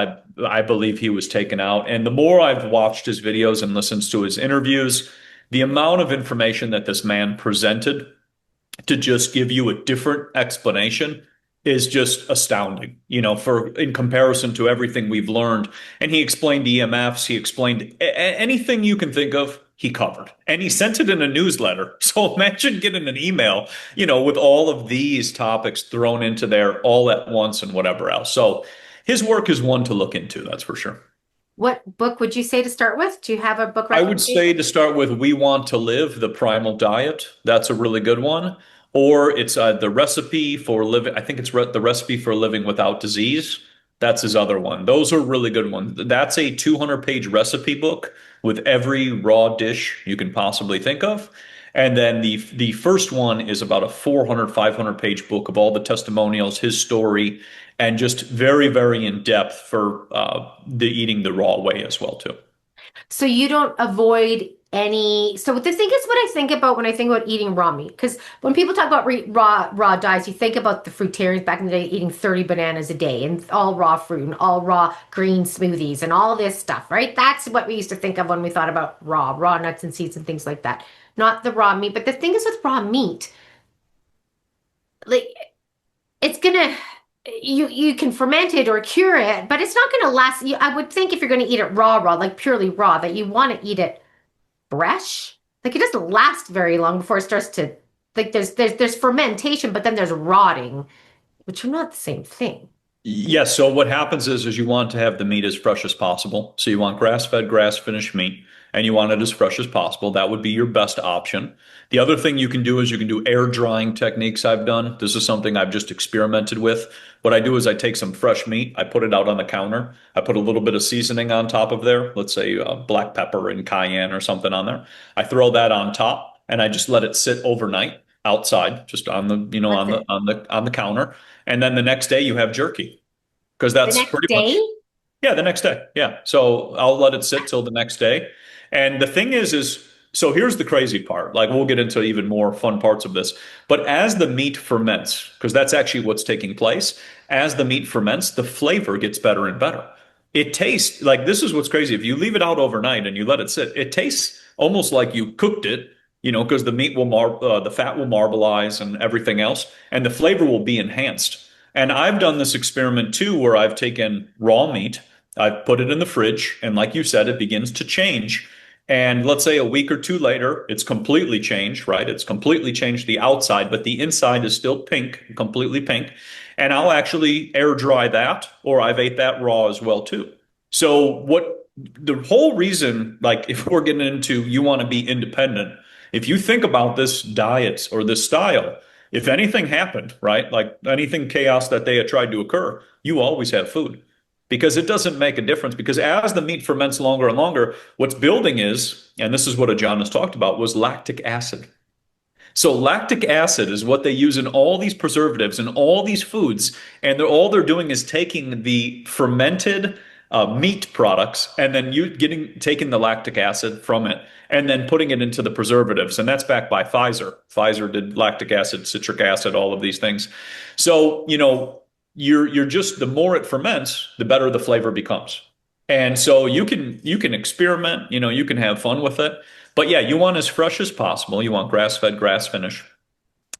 S2: I believe he was taken out. And the more I've watched his videos and listened to his interviews, the amount of information that this man presented to just give you a different explanation is just astounding, for in comparison to everything we've learned. And he explained EMFs, he explained anything you can think of, he covered. And he sent it in a newsletter. So imagine getting an email, with all of these topics thrown into there all at once and whatever else. So his work is one to look into, that's for sure.
S1: what book would you say to start with? Do you have a book
S2: I would say
S1: recommendation?
S2: to start with We Want to Live, The Primal Diet. That's a really good one. Or it's the recipe for living. I think it's the recipe for living without disease. That's his other one. Those are really good ones. That's a 200-page recipe book with every raw dish you can possibly think of. And then the first one is about a 400, 500-page book of all the testimonials, his story, and just very, very in depth for the eating the raw way as well too.
S1: So you don't avoid any. So the thing is what I think about when I think about eating raw meat, because when people talk about raw diets, you think about the fruitarians back in the day eating 30 bananas a day and all raw fruit and all raw green smoothies and all this stuff, right? That's what we used to think of when we thought about raw nuts and seeds and things like that, not the raw meat. But the thing is with raw meat, like it's gonna you can ferment it or cure it, but it's not gonna last. I would think if you're gonna eat it raw, like purely raw, that you want to eat it fresh. Like it doesn't last very long before it starts to like there's fermentation, but then there's rotting, which are not the same thing.
S2: Yes. So what happens is you want to have the meat as fresh as possible. So you want grass-fed, grass-finished meat, and you want it as fresh as possible. That would be your best option. The other thing you can do is you can do air drying techniques I've done. This is something I've just experimented with. What I do is I take some fresh meat, I put it out on the counter, I put a little bit of seasoning on top of there, let's say black pepper and cayenne or something on there. I throw that on top and I just let it sit overnight outside, just on the,
S1: That's it.
S2: on the counter. And then the next day you have jerky because
S1: The
S2: that's
S1: next
S2: pretty
S1: day?
S2: much, yeah, the next day. Yeah. So I'll let it sit till the next day. And the thing is, so here's the crazy part. Like we'll get into even more fun parts of this. But as the meat ferments, because that's actually what's taking place, as the meat ferments, the flavor gets better and better. It tastes like this is what's crazy. If you leave it out overnight and you let it sit, it tastes almost like you cooked it, because the meat will the fat will marbleize and everything else, and the flavor will be enhanced. And I've done this experiment too, where I've taken raw meat, I've put it in the fridge, and like you said, it begins to change. And let's say a week or two later, it's completely changed, right? It's completely changed the outside, but the inside is still pink, completely pink. And I'll actually air dry that, or I've ate that raw as well too. So what the whole reason, like if we're getting into you want to be independent, if you think about this diet or this style, if anything happened, right, like anything chaos that they had tried to occur, you always have food because it doesn't make a difference. Because as the meat ferments longer and longer, what's building is, and this is what Aajonus talked about, was lactic acid. So lactic acid is what they use in all these preservatives and all these foods, and all they're doing is taking the fermented meat products and then you getting taking the lactic acid from it and then putting it into the preservatives, and that's backed by Pfizer. Pfizer did lactic acid, citric acid, all of these things. So you're just the more it ferments, the better the flavor becomes. And so you can experiment, you can have fun with it. But yeah, you want as fresh as possible. You want grass-fed, grass-finished.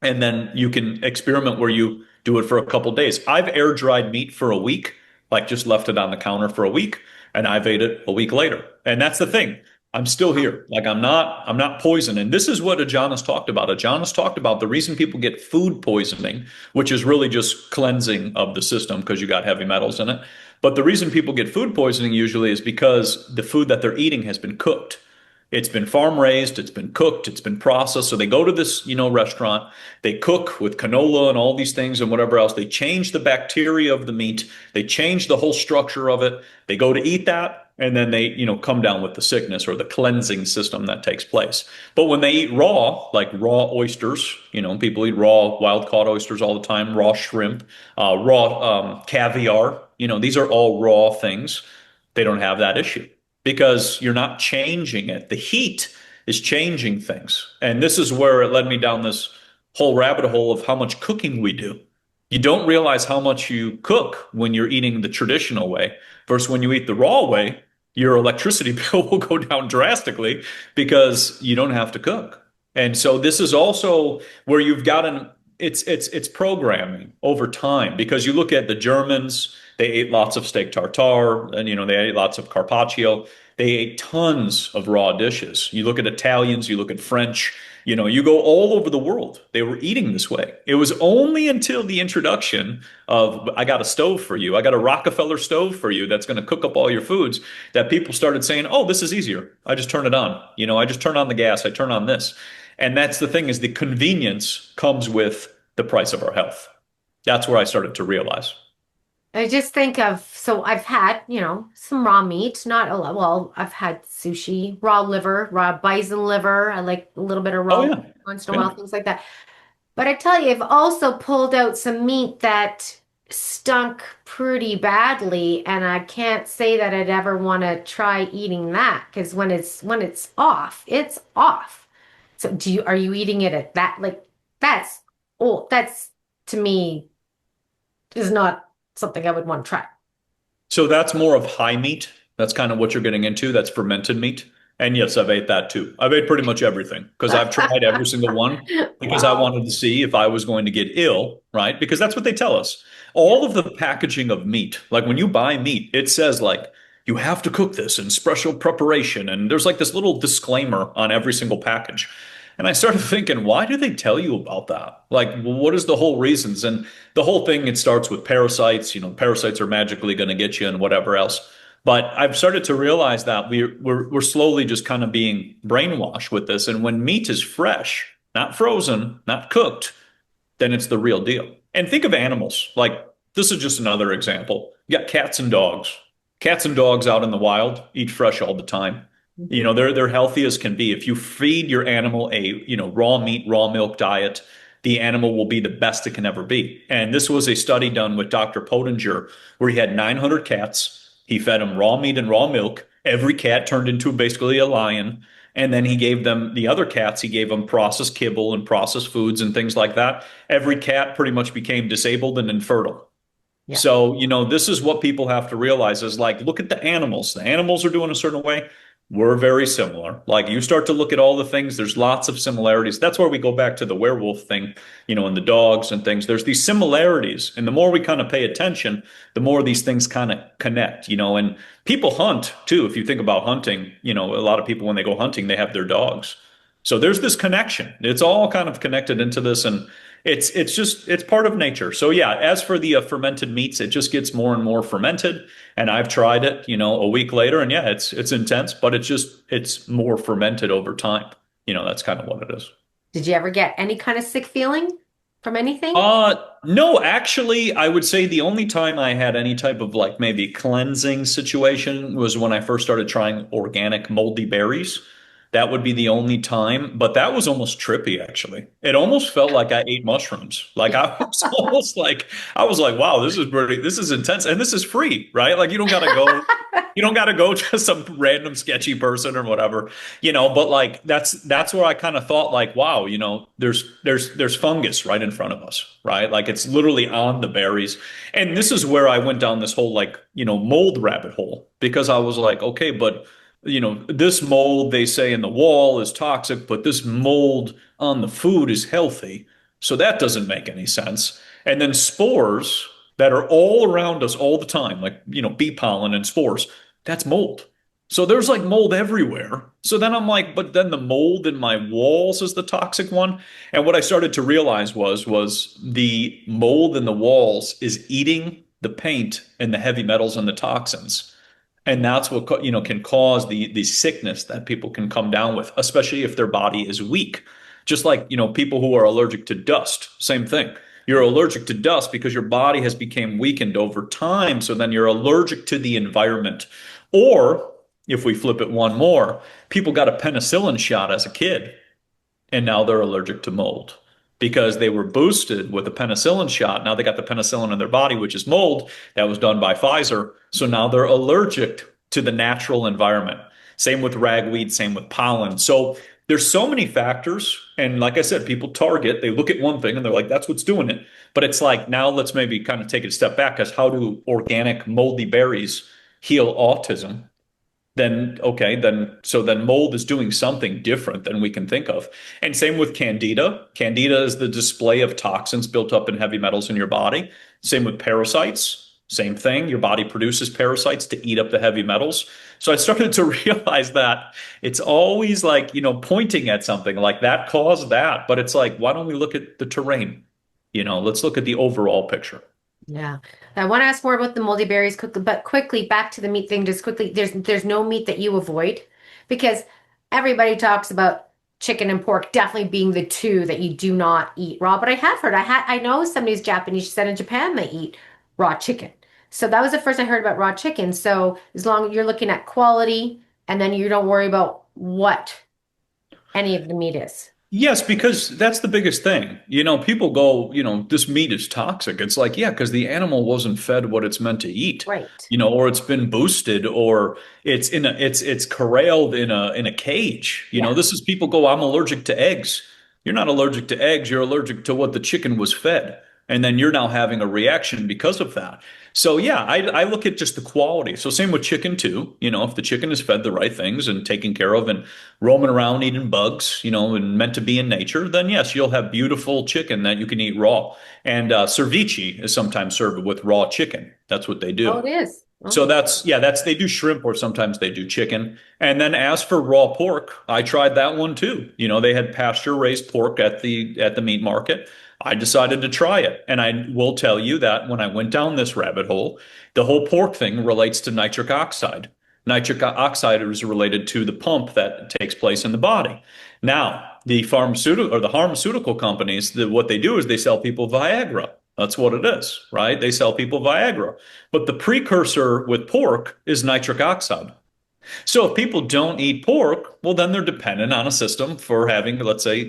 S2: And then you can experiment where you do it for a couple days. I've air dried meat for a week, like just left it on the counter for a week, and I've ate it a week later. And that's the thing. I'm still here. Like I'm not poisoned. And this is what Aajonus talked about. Aajonus talked about the reason people get food poisoning, which is really just cleansing of the system because you got heavy metals in it. But the reason people get food poisoning usually is because the food that they're eating has been cooked. It's been farm raised, it's been cooked, it's been processed. So they go to this, restaurant, they cook with canola and all these things and whatever else. They change the bacteria of the meat, they change the whole structure of it. They go to eat that, and then they, come down with the sickness or the cleansing system that takes place. But when they eat raw, like raw oysters, people eat raw wild caught oysters all the time, raw shrimp, raw caviar, these are all raw things. They don't have that issue because you're not changing it. The heat is changing things. And this is where it led me down this whole rabbit hole of how much cooking we do. You don't realize how much you cook when you're eating the traditional way versus when you eat the raw way, your electricity bill will go down drastically because you don't have to cook. And so this is also where you've got it's programming over time because you look at the Germans, they ate lots of steak tartare and they ate lots of carpaccio. They ate tons of raw dishes. You look at Italians, you look at French, you go all over the world. They were eating this way. It was only until the introduction of I got a stove for you. I got a Rockefeller stove for you that's going to cook up all your foods that people started saying, "Oh, this is easier. I just turn it on. I just turn on the gas. I turn on this." And that's the thing is the convenience comes with the price of our health. That's where I started to realize.
S1: I just think of, so I've had, some raw meat, not a lot. Well, I've had sushi, raw liver, raw bison liver. I like a little bit of
S2: Oh
S1: raw
S2: yeah.
S1: once in a
S2: Yeah.
S1: while, things like that. But I tell you, I've also pulled out some meat that stunk pretty badly, and I can't say that I'd ever want to try eating that because when it's off, it's off. So are you eating it at that like that's that's to me is not something I would want to try.
S2: So that's more of high meat. That's kind of what you're getting into. That's fermented meat. And yes, I've ate that too. I've ate pretty much everything because I've tried every single one because I
S1: Wow.
S2: wanted to see if I was going to get ill, right? Because that's what they tell us. All of the packaging of meat, like when you buy meat, it says like you have to cook this in special preparation. And there's like this little disclaimer on every single package. And I started thinking, why do they tell you about that? Like, well, what is the whole reasons? And the whole thing, it starts with parasites. Parasites are magically going to get you and whatever else. But I've started to realize that we're slowly just kind of being brainwashed with this. And when meat is fresh, not frozen, not cooked, then it's the real deal. And think of animals. Like, this is just another example. You got cats and dogs. Cats and dogs out in the wild eat fresh all the time. They're healthy as can be. If you feed your animal a, raw meat, raw milk diet, the animal will be the best it can ever be. And this was a study done with Dr. Pottenger, where he had 900 cats. He fed them raw meat and raw milk. Every cat turned into basically a lion. And then he gave them, the other cats, he gave them processed kibble and processed foods and things like that. Every cat pretty much became disabled and infertile.
S1: Yeah.
S2: So, this is what people have to realize is like, look at the animals. The animals are doing a certain way. We're very similar. Like, you start to look at all the things, there's lots of similarities. That's where we go back to the werewolf thing, and the dogs and things. There's these similarities. And the more we kind of pay attention, the more these things kind of connect, and people hunt too. If you think about hunting, a lot of people, when they go hunting, they have their dogs. So there's this connection. It's all kind of connected into this, and it's part of nature. So yeah, as for the fermented meats, it just gets more and more fermented. And I've tried it, a week later, and yeah, it's intense, but it's more fermented over time. That's kind of what it is.
S1: Did you ever get any kind of sick feeling from anything?
S2: No, actually, I would say the only time I had any type of like maybe cleansing situation was when I first started trying organic moldy berries. That would be the only time, but that was almost trippy, actually. It almost felt like I ate mushrooms. Like I was almost like, wow, this is intense. And this is free, right? Like you don't gotta go to some random sketchy person or whatever, but like that's where I kind of thought like, wow, there's fungus right in front of us, right? Like it's literally on the berries. And this is where I went down this whole like, mold rabbit hole, because I was like, okay, but this mold they say in the wall is toxic, but this mold on the food is healthy. So that doesn't make any sense. And then spores that are all around us all the time, like, bee pollen and spores, that's mold. So there's like mold everywhere. So then I'm like, but then the mold in my walls is the toxic one. And what I started to realize was the mold in the walls is eating the paint and the heavy metals and the toxins. And that's what can cause the sickness that people can come down with, especially if their body is weak. Just like people who are allergic to dust, same thing. You're allergic to dust because your body has become weakened over time. So then you're allergic to the environment. Or if we flip it one more, people got a penicillin shot as a kid, and now they're allergic to mold because they were boosted with a penicillin shot. Now they got the penicillin in their body, which is mold. That was done by Pfizer. So now they're allergic to the natural environment. Same with ragweed, same with pollen. So there's so many factors. And like I said, people target, they look at one thing and they're like, that's what's doing it. But it's like, now let's maybe kind of take it a step back as how do organic moldy berries heal autism? Then mold is doing something different than we can think of. And same with candida. Candida is the display of toxins built up in heavy metals in your body. Same with parasites. Same thing. Your body produces parasites to eat up the heavy metals. So I started to realize that it's always like, pointing at something like that caused that. But it's like, why don't we look at the terrain? Let's look at the overall picture.
S1: Yeah. I want to ask more about the moldy berries quickly, but quickly back to the meat thing, just quickly. There's no meat that you avoid, because everybody talks about chicken and pork definitely being the two that you do not eat raw. But I have heard, I know somebody's Japanese said in Japan they eat raw chicken. So that was the first I heard about raw chicken. So as long as you're looking at quality and then you don't worry about what any of the meat is.
S2: Yes, because that's the biggest thing. People go, this meat is toxic. It's like, yeah, because the animal wasn't fed what it's meant to eat.
S1: Right.
S2: Or it's been boosted, or it's corralled in a cage. This is people go, I'm allergic to eggs. You're not allergic to eggs, you're allergic to what the chicken was fed. And then you're now having a reaction because of that. So yeah, I look at just the quality. So same with chicken too. If the chicken is fed the right things and taken care of and roaming around eating bugs, and meant to be in nature, then yes, you'll have beautiful chicken that you can eat raw. And ceviche is sometimes served with raw chicken. That's what they do.
S1: Oh, it is.
S2: So
S1: Okay.
S2: that's, yeah, that's, they do shrimp or sometimes they do chicken. And then as for raw pork, I tried that one too. They had pasture raised pork at the meat market. I decided to try it. And I will tell you that when I went down this rabbit hole, the whole pork thing relates to nitric oxide. Nitric oxide is related to the pump that takes place in the body. Now, the pharmaceutical companies, what they do is they sell people Viagra. That's what it is, right? They sell people Viagra. But the precursor with pork is nitric oxide. So if people don't eat pork, well, then they're dependent on a system for having, let's say,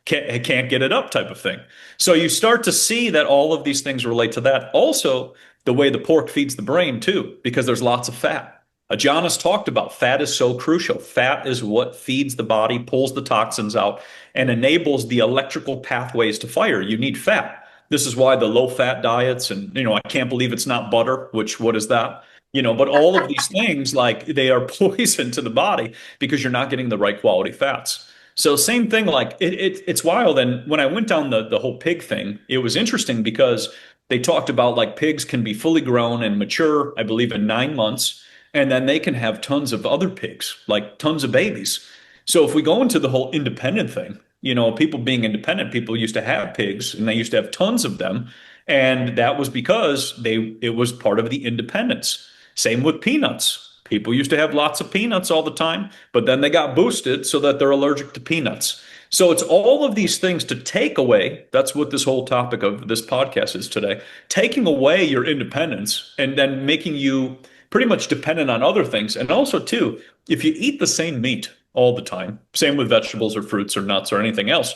S2: can't get it up type of thing. So you start to see that all of these things relate to that. Also, the way the pork feeds the brain too, because there's lots of fat. Aajonus talked about fat is so crucial. Fat is what feeds the body, pulls the toxins out, and enables the electrical pathways to fire. You need fat. This is why the low fat diets, and I can't believe it's not butter, which what is that? But all of these things, like, they are poison to the body because you're not getting the right quality fats. So same thing, like it's wild. And when I went down the whole pig thing, it was interesting because they talked about like pigs can be fully grown and mature, I believe, in 9 months, and then they can have tons of other pigs, like tons of babies. So if we go into the whole independent thing, people being independent, people used to have pigs and they used to have tons of them. And that was because it was part of the independence. Same with peanuts. People used to have lots of peanuts all the time, but then they got boosted so that they're allergic to peanuts. So it's all of these things to take away. That's what this whole topic of this podcast is today. Taking away your independence and then making you pretty much dependent on other things. And also, too, if you eat the same meat all the time, same with vegetables or fruits or nuts or anything else,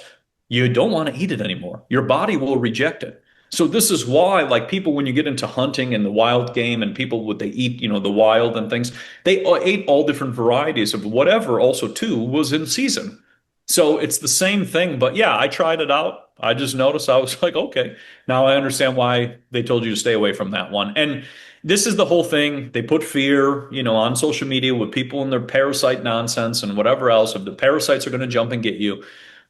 S2: you don't want to eat it anymore. Your body will reject it. So this is why, like, people, when you get into hunting and the wild game, and people would they eat, the wild and things, they ate all different varieties of whatever. Also, too, was in season. So it's the same thing. But yeah, I tried it out. I just noticed, I was like, okay, now I understand why they told you to stay away from that one. And this is the whole thing. They put fear, on social media with people and their parasite nonsense and whatever else. If the parasites are going to jump and get you,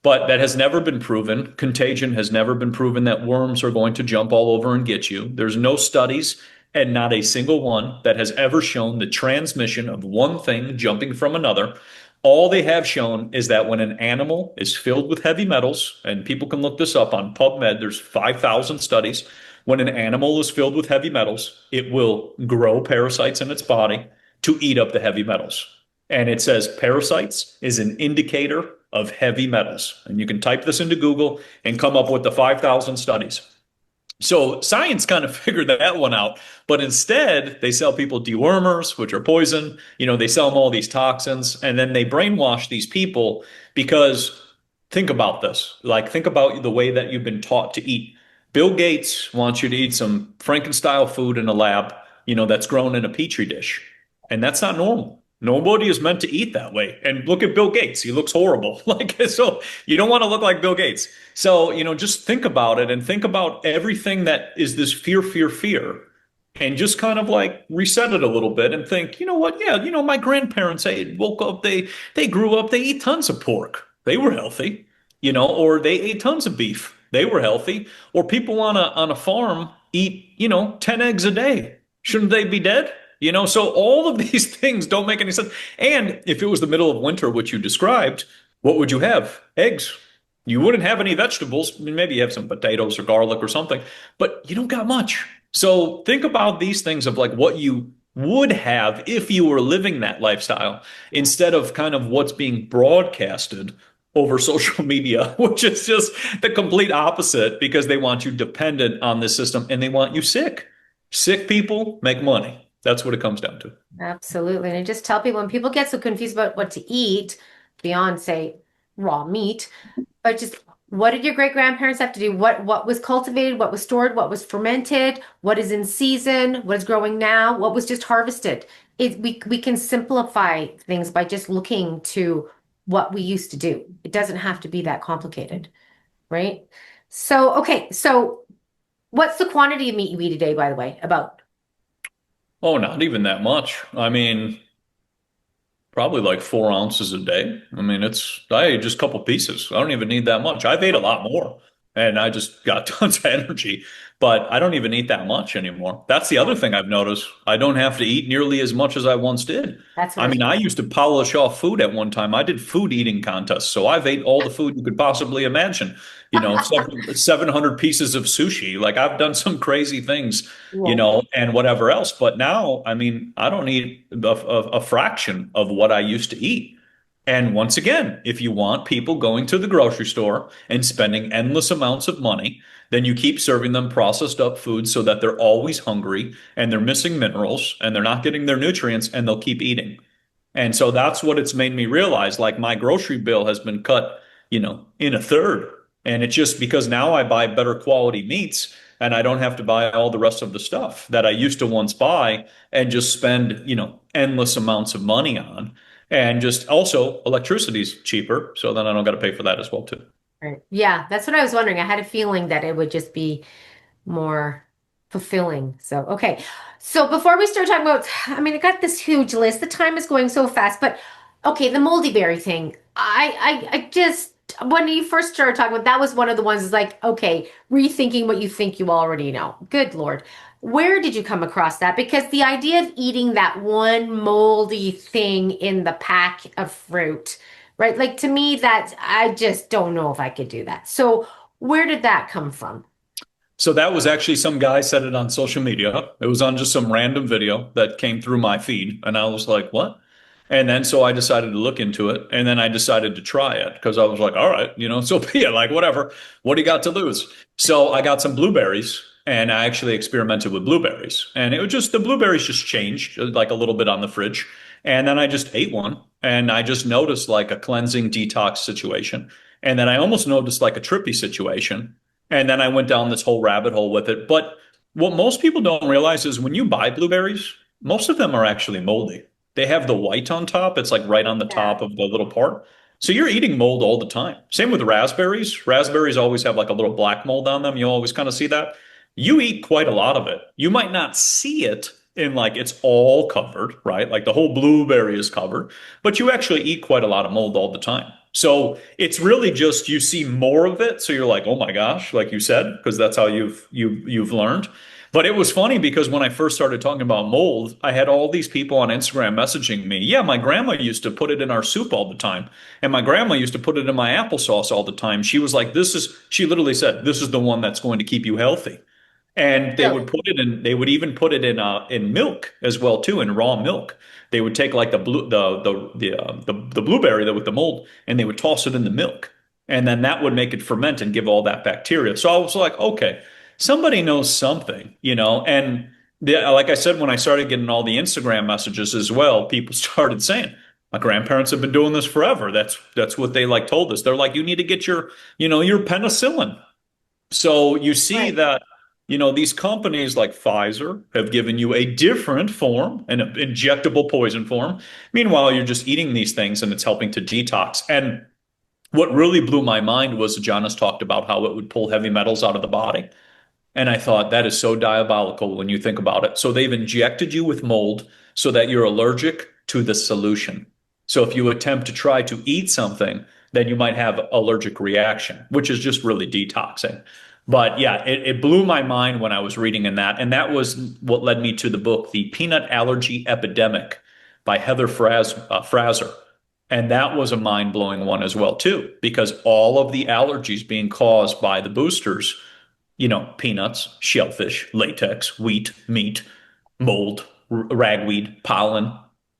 S2: but that has never been proven. Contagion has never been proven that worms are going to jump all over and get you. There's no studies, and not a single one, that has ever shown the transmission of one thing jumping from another. All they have shown is that when an animal is filled with heavy metals, and people can look this up on PubMed, there's 5,000 studies. When an animal is filled with heavy metals, it will grow parasites in its body to eat up the heavy metals. And it says parasites is an indicator of heavy metals. And you can type this into Google and come up with the 5,000 studies. So science kind of figured that one out, but instead they sell people dewormers, which are poison. They sell them all these toxins, and then they brainwash these people because think about this. Like, think about the way that you've been taught to eat. Bill Gates wants you to eat some Frankenstein food in a lab, that's grown in a petri dish. And that's not normal. Nobody is meant to eat that way. And look at Bill Gates. He looks horrible. Like, so you don't want to look like Bill Gates. So, just think about it and think about everything that is this fear, fear, fear. And just kind of like reset it a little bit and think, you know what? Yeah, my grandparents, they woke up, they grew up, they eat tons of pork. They were healthy, or they ate tons of beef. They were healthy. Or people on a farm eat, 10 eggs a day. Shouldn't they be dead? So all of these things don't make any sense. And if it was the middle of winter, which you described, what would you have? Eggs. You wouldn't have any vegetables. I mean, maybe you have some potatoes or garlic or something, but you don't got much. So think about these things of like what you would have if you were living that lifestyle instead of kind of what's being broadcasted over social media, which is just the complete opposite because they want you dependent on this system and they want you sick. Sick people make money. That's what it comes down to.
S1: Absolutely. And I just tell people when people get so confused about what to eat, beyond say raw meat, but just what did your great grandparents have to do? What was cultivated, what was stored, what was fermented, what is in season, what is growing now, what was just harvested. We can simplify things by just looking to what we used to do. It doesn't have to be that complicated, right? So, okay, so what's the quantity of meat you eat a day, by the way? About
S2: Oh, not even that much. I mean, probably like 4 ounces a day. I mean, I ate just a couple pieces. I don't even need that much. I've ate a lot more. and I just got tons of energy. But I don't even eat that much anymore. That's the other thing I've noticed. I don't have to eat nearly as much as I once did.
S1: That's what
S2: I
S1: I
S2: mean,
S1: was.
S2: I used to polish off food at one time. I did food eating contests, so I've ate all the food you could possibly imagine. 700 pieces of sushi. Like I've done some crazy things,
S1: Whoa.
S2: and whatever else. But now, I mean, I don't eat a fraction of what I used to eat. And once again, if you want people going to the grocery store and spending endless amounts of money, then you keep serving them processed up food so that they're always hungry and they're missing minerals and they're not getting their nutrients and they'll keep eating. And so that's what it's made me realize. Like my grocery bill has been cut, in a third. And it's just because now I buy better quality meats and I don't have to buy all the rest of the stuff that I used to once buy and just spend, endless amounts of money on. And just also electricity's cheaper, so then I don't got to pay for that as well too.
S1: Right. Yeah, that's what I was wondering. I had a feeling that it would just be more fulfilling. So, okay. So before we start talking about, I mean, I got this huge list. The time is going so fast, but okay, the moldy berry thing. I just, when you first started talking about, that was one of the ones is like, okay, rethinking what you think you already know. Good Lord. Where did you come across that? Because the idea of eating that one moldy thing in the pack of fruit, right? Like to me, that I just don't know if I could do that. So where did that come from?
S2: So that was actually some guy said it on social media. It was on just some random video that came through my feed, and I was like, "What?" And then so I decided to look into it, and then I decided to try it because I was like, "All right, so be it. Like whatever. What do you got to lose?" So I got some blueberries, and I actually experimented with blueberries, and it was just the blueberries just changed like a little bit on the fridge, and then I just ate one, and I just noticed like a cleansing detox situation, and then I almost noticed like a trippy situation. And then I went down this whole rabbit hole with it. But what most people don't realize is when you buy blueberries, most of them are actually moldy. They have the white on top. It's like right on the
S1: Yeah.
S2: top of the little part. So you're eating mold all the time. Same with raspberries. Raspberries always have like a little black mold on them. You always kind of see that. You eat quite a lot of it. You might not see it in like it's all covered, right? Like the whole blueberry is covered, but you actually eat quite a lot of mold all the time. So it's really just you see more of it, so you're like, oh my gosh, like you said, because that's how you've learned. But it was funny because when I first started talking about mold, I had all these people on Instagram messaging me. Yeah, my grandma used to put it in our soup all the time. And my grandma used to put it in my applesauce all the time. She was like, she literally said, this is the one that's going to keep you healthy. And they would
S1: Really?
S2: put it in, they would even put it in milk as well too, in raw milk. They would take like the blueberry that with the mold, and they would toss it in the milk, and then that would make it ferment and give all that bacteria. So I was like, okay, somebody knows something, And like I said, when I started getting all the Instagram messages as well, people started saying, my grandparents have been doing this forever. That's what they like told us. They're like, you need to get your penicillin. So you see
S1: Right.
S2: that, these companies like Pfizer have given you a different form, an injectable poison form. Meanwhile, you're just eating these things and it's helping to detox. And what really blew my mind was Aajonus talked about how it would pull heavy metals out of the body. And I thought that is so diabolical when you think about it. So they've injected you with mold so that you're allergic to the solution. So if you attempt to try to eat something, then you might have allergic reaction, which is just really detoxing. But yeah, it blew my mind when I was reading in that. And that was what led me to the book, The Peanut Allergy Epidemic by Heather Fraser. And that was a mind-blowing one as well, too, because all of the allergies being caused by the boosters, peanuts, shellfish, latex, wheat, meat, mold, ragweed, pollen,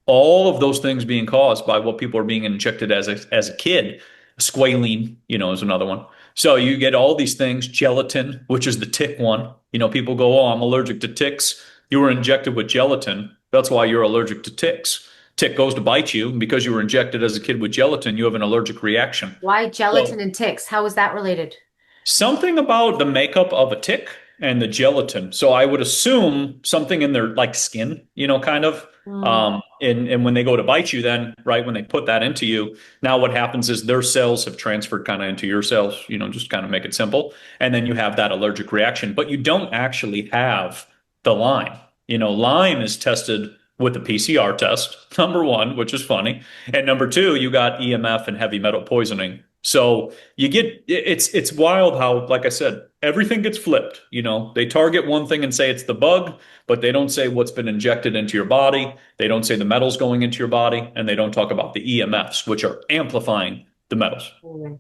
S2: all of those things being caused by what people are being injected as a kid. Squalene, is another one. So you get all these things, gelatin, which is the tick one. People go, oh, I'm allergic to ticks. You were injected with gelatin. That's why you're allergic to ticks. Tick goes to bite you, and because you were injected as a kid with gelatin, you have an allergic reaction.
S1: Why
S2: So
S1: gelatin and ticks? How is that related?
S2: something about the makeup of a tick and the gelatin. So I would assume something in their like skin, kind of.
S1: Mm,
S2: And when they go to bite you, then right when they put that into you, now what happens is their cells have transferred kind of into your cells, just kind of make it simple. And then you have that allergic reaction, but you don't actually have the Lyme. Lyme is tested with a PCR test, number one, which is funny. And number two, you got EMF and heavy metal poisoning So you get it's wild how, like I said, everything gets flipped. They target one thing and say it's the bug, but they don't say what's been injected into your body. They don't say the metals going into your body, and they don't talk about the EMFs, which are amplifying the metals.
S1: Mm.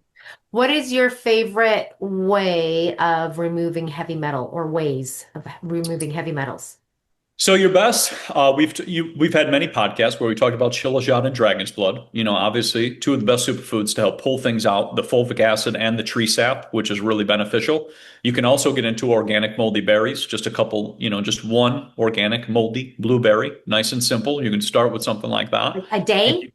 S1: What is your favorite way of removing heavy metal or ways of removing heavy metals?
S2: So your best, we've had many podcasts where we talked about shilajit and dragon's blood. Obviously two of the best superfoods to help pull things out, the fulvic acid and the tree sap, which is really beneficial. You can also get into organic moldy berries, just a couple, just one organic moldy blueberry, nice and simple. You can start with something like that.
S1: A day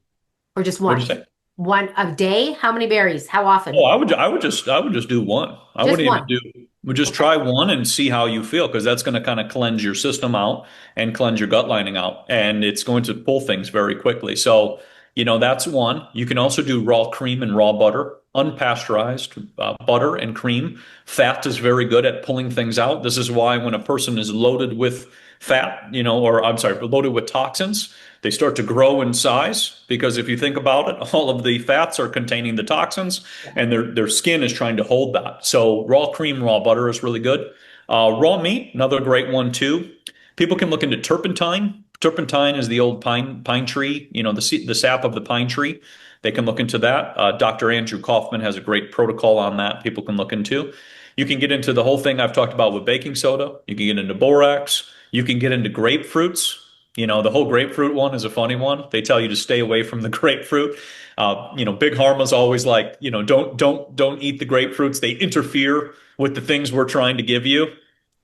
S1: or just one?
S2: What'd you say?
S1: One a day? How many berries? How often?
S2: Oh, I would just do one. I
S1: Just
S2: wouldn't
S1: one.
S2: even do. Would just
S1: Okay.
S2: try one and see how you feel, because that's going to kind of cleanse your system out and cleanse your gut lining out, and it's going to pull things very quickly. So, that's one. You can also do raw cream and raw butter, unpasteurized butter and cream. Fat is very good at pulling things out. This is why when a person is loaded with fat, or I'm sorry, loaded with toxins, they start to grow in size, because if you think about it, all of the fats are containing the toxins, and their skin is trying to hold that. So raw cream, raw butter is really good. Raw meat, another great one too. People can look into turpentine. Turpentine is the old pine tree, the sap of the pine tree. They can look into that. Dr. Andrew Kaufman has a great protocol on that people can look into. You can get into the whole thing I've talked about with baking soda. You can get into borax. You can get into grapefruits. The whole grapefruit one is a funny one. They tell you to stay away from the grapefruit. Big Pharma's always like, don't eat the grapefruits. They interfere with the things we're trying to give you.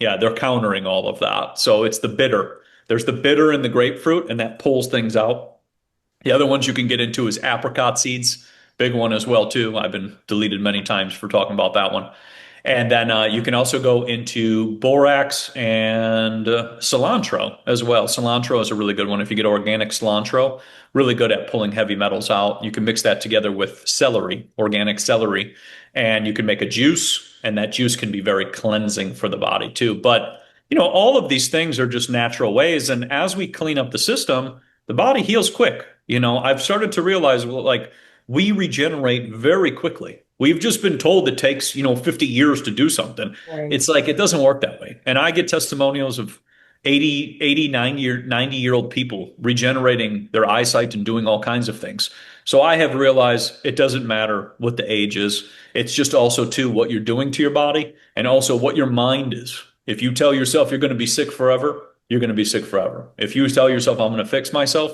S2: Yeah, they're countering all of that. So it's the bitter. There's the bitter in the grapefruit, and that pulls things out. The other ones you can get into is apricot seeds. Big one as well, too. I've been deleted many times for talking about that one. And then you can also go into borax and cilantro as well. Cilantro is a really good one. If you get organic cilantro, really good at pulling heavy metals out. You can mix that together with celery, organic celery, and you can make a juice, and that juice can be very cleansing for the body too. But, all of these things are just natural ways. And as we clean up the system, the body heals quick. I've started to realize, well, like, we regenerate very quickly. We've just been told it takes, 50 years to do something.
S1: Right.
S2: It's like it doesn't work that way. And I get testimonials of 80, 90-year-old people regenerating their eyesight and doing all kinds of things. So I have realized it doesn't matter what the age is. It's just also too what you're doing to your body, and also what your mind is. If you tell yourself you're going to be sick forever, you're going to be sick forever. If you tell yourself I'm going to fix myself,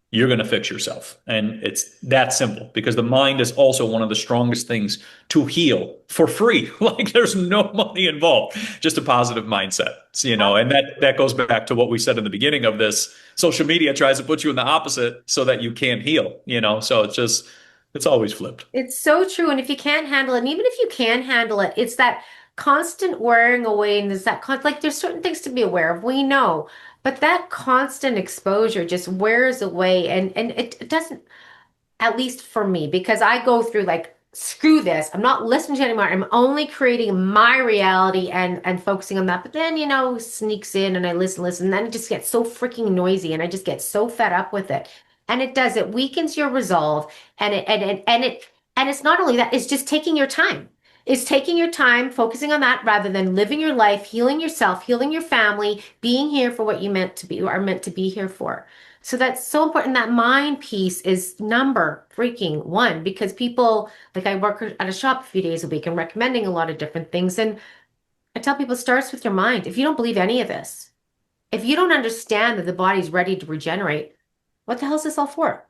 S2: you're going to fix yourself. And it's that simple, because the mind is also one of the strongest things to heal for free. Like, there's no money involved, just a positive mindset, and that goes back to what we said in the beginning of this. Social media tries to put you in the opposite so that you can't heal, so it's always flipped.
S1: It's so true. And if you can't handle it, and even if you can handle it, it's that constant wearing away. And there's like there's certain things to be aware of. We know. But that constant exposure just wears away. And it doesn't, at least for me, because I go through like, screw this. I'm not listening to it anymore. I'm only creating my reality and focusing on that. But then, sneaks in and I listen, and then it just gets so freaking noisy and I just get so fed up with it. And it weakens your resolve. And it's not only that, it's just taking your time. It's taking your time, focusing on that rather than living your life, healing yourself, healing your family, being here for what you are meant to be here for. So that's so important. That mind piece is number freaking one, because people, like, I work at a shop a few days a week and recommending a lot of different things. And I tell people it starts with your mind. If you don't believe any of this, if you don't understand that the body's ready to regenerate, what the hell is this all for?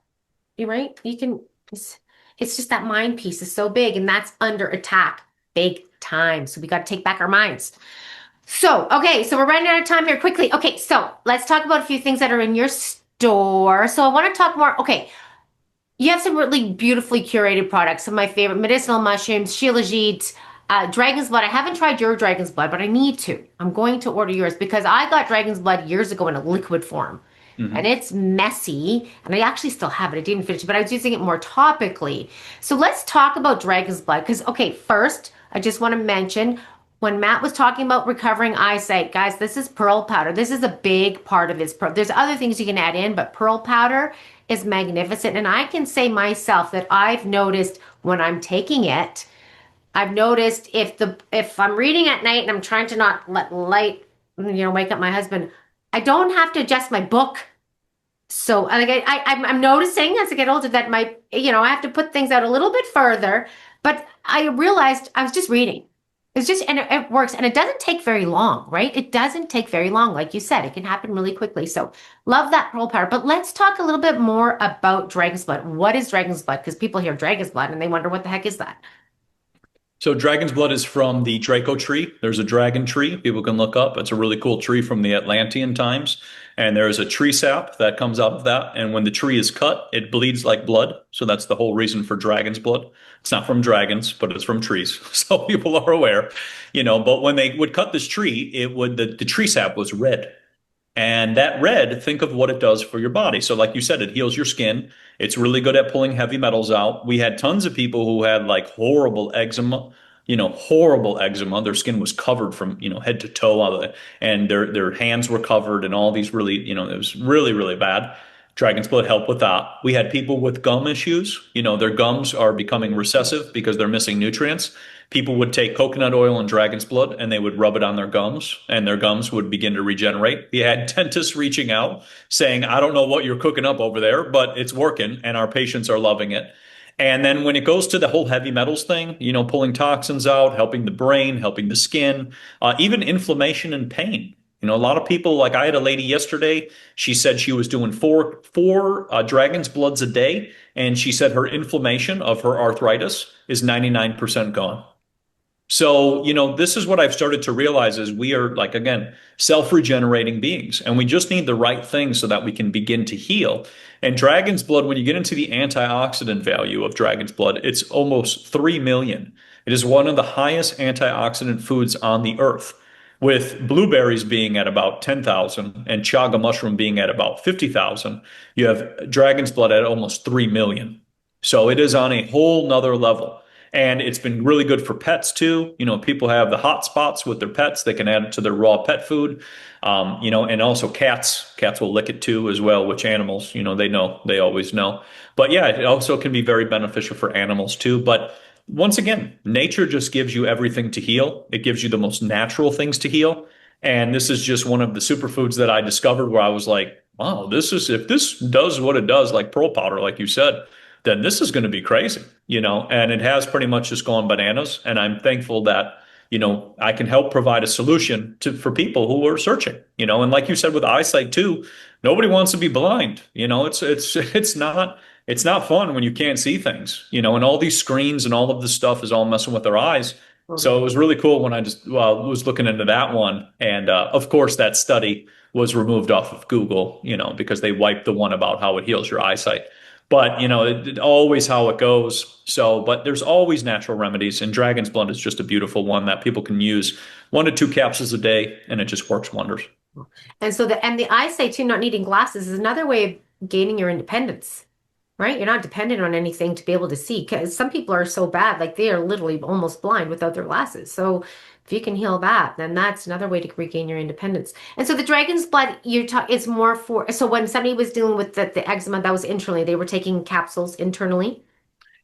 S1: You're right. It's just that mind piece is so big, and that's under attack big time. So we got to take back our minds. So, okay, so we're running out of time here quickly. Okay, so let's talk about a few things that are in your store. So I want to talk more. Okay, you have some really beautifully curated products. Some of my favorite medicinal mushrooms, shilajit, dragon's blood. I haven't tried your dragon's blood, but I need to. I'm going to order yours because I got dragon's blood years ago in a liquid form. And it's messy, and I actually still have it. I didn't finish it, but I was using it more topically. So let's talk about dragon's blood. Because, okay, first, I just want to mention, when Matt was talking about recovering eyesight, guys, this is pearl powder. This is a big part of his pearl. There's other things you can add in, but pearl powder is magnificent. And I can say myself that I've noticed when I'm taking it, I've noticed if I'm reading at night and I'm trying to not let light, wake up my husband, I don't have to adjust my book. So like I'm noticing as I get older that I have to put things out a little bit further. But I realized I was just reading. It's just, and it works, and it doesn't take very long, right? It doesn't take very long, like you said. It can happen really quickly. So love that pearl powder. But let's talk a little bit more about dragon's blood. What is dragon's blood? Because people hear dragon's blood and they wonder what the heck is that?
S2: So dragon's blood is from the Draco tree. There's a dragon tree people can look up. It's a really cool tree from the Atlantean times. And there's a tree sap that comes out of that. And when the tree is cut, it bleeds like blood. So that's the whole reason for dragon's blood. It's not from dragons, but it's from trees. So people are aware, but when they would cut this tree, the tree sap was red. And that red, think of what it does for your body. So like you said, it heals your skin. It's really good at pulling heavy metals out. We had tons of people who had like horrible eczema, horrible eczema. Their skin was covered from, head to toe, and their hands were covered and all these really, it was really, really bad. Dragon's blood helped with that. We had people with gum issues. Their gums are becoming recessive because they're missing nutrients. People would take coconut oil and dragon's blood and they would rub it on their gums and their gums would begin to regenerate. We had dentists reaching out saying, I don't know what you're cooking up over there, but it's working and our patients are loving it. And then when it goes to the whole heavy metals thing, pulling toxins out, helping the brain, helping the skin, even inflammation and pain. A lot of people, like I had a lady yesterday, she said she was doing four dragon's bloods a day. And she said her inflammation of her arthritis is 99% gone. So, this is what I've started to realize is we are like, again, self-regenerating beings and we just need the right thing so that we can begin to heal. And dragon's blood, when you get into the antioxidant value of dragon's blood, it's almost 3 million. It is one of the highest antioxidant foods on the earth, with blueberries being at about 10,000 and chaga mushroom being at about 50,000. You have dragon's blood at almost 3 million. So it is on a whole nother level. And it's been really good for pets too. People have the hot spots with their pets. They can add it to their raw pet food. And also cats. Cats will lick it too as well, which animals, they always know. But yeah, it also can be very beneficial for animals too. But once again, nature just gives you everything to heal. It gives you the most natural things to heal. And this is just one of the superfoods that I discovered where I was like, wow, if this does what it does, like pearl powder, like you said, then this is going to be crazy, and it has pretty much just gone bananas. And I'm thankful that, I can help provide a solution for people who are searching, and like you said, with eyesight too, nobody wants to be blind. It's not fun when you can't see things, and all these screens and all of this stuff is all messing with their eyes. So it was really cool when I just was looking into that one. And of course, that study was removed off of Google, because they wiped the one about how it heals your eyesight. But, always how it goes. So, but there's always natural remedies, and dragon's blood is just a beautiful one that people can use 1 to 2 capsules a day, and it just works wonders.
S1: And so the eyesight too, not needing glasses is another way of gaining your independence, right? You're not dependent on anything to be able to see, because some people are so bad, like they are literally almost blind without their glasses. So if you can heal that, then that's another way to regain your independence. And so the dragon's blood is more for, so when somebody was dealing with the eczema that was internally, they were taking capsules internally?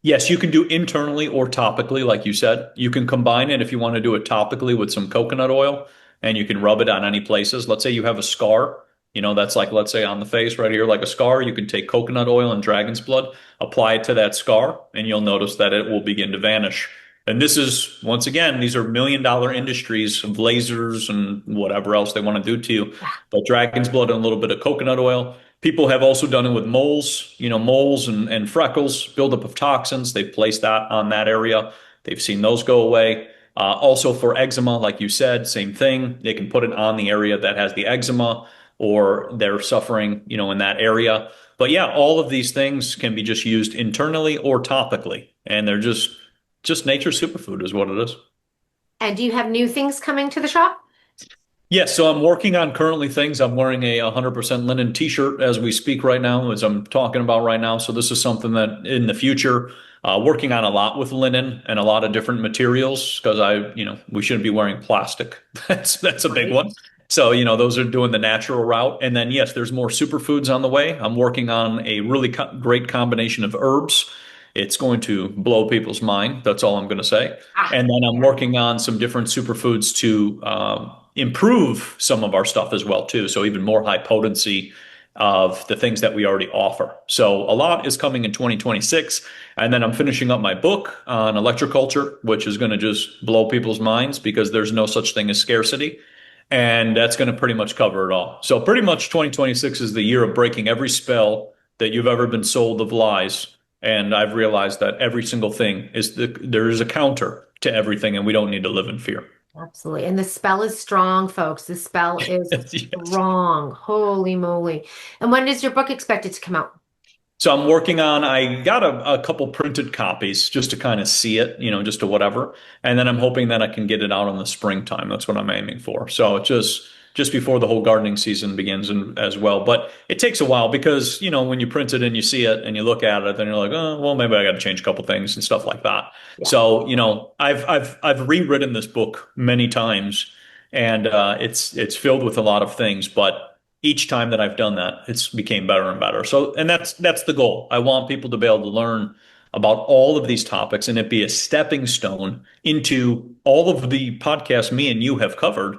S2: Yes, you can do internally or topically, like you said. You can combine it if you want to do it topically with some coconut oil, and you can rub it on any places. Let's say you have a scar, that's like, let's say on the face right here, like a scar, you can take coconut oil and dragon's blood, apply it to that scar, and you'll notice that it will begin to vanish. And this is, once again, these are $1 million industries of lasers and whatever else they want to do to you. But dragon's blood and a little bit of coconut oil. People have also done it with moles, moles and freckles, buildup of toxins. They've placed that on that area. They've seen those go away. Also for eczema, like you said, same thing. They can put it on the area that has the eczema or they're suffering, in that area. But yeah, all of these things can be just used internally or topically. And they're just nature superfood is what it is.
S1: And do you have new things coming to the shop?
S2: Yes, so I'm working on currently things. I'm wearing a 100% linen t-shirt as we speak right now, as I'm talking about right now. So this is something that in the future, working on a lot with linen and a lot of different materials because we shouldn't be wearing plastic. That's a big one. So, those are doing the natural route. And then, yes, there's more superfoods on the way. I'm working on a really great combination of herbs It's going to blow people's mind. That's all I'm going to say.
S1: Ah,
S2: And then I'm
S1: yeah.
S2: working on some different superfoods to improve some of our stuff as well too. So even more high potency of the things that we already offer. So a lot is coming in 2026. And then I'm finishing up my book on electroculture, which is going to just blow people's minds because there's no such thing as scarcity. And that's going to pretty much cover it all. So pretty much 2026 is the year of breaking every spell that you've ever been sold of lies. And I've realized that every single thing there is a counter to everything, and we don't need to live in fear.
S1: Absolutely. And the spell is strong, folks. The spell is
S2: Yes.
S1: strong. Holy moly. And when is your book expected to come out?
S2: So I'm working on, I got a couple printed copies just to kind of see it, just to whatever. And then I'm hoping that I can get it out in the springtime. That's what I'm aiming for. So just before the whole gardening season begins as well. But it takes a while because, when you print it and you see it and you look at it, then you're like, oh, well, maybe I got to change a couple things and stuff like that.
S1: Yeah.
S2: So, I've rewritten this book many times and it's filled with a lot of things, but each time that I've done that, it's became better and better. So, and that's the goal. I want people to be able to learn about all of these topics and it be a stepping stone into all of the podcasts me and you have covered.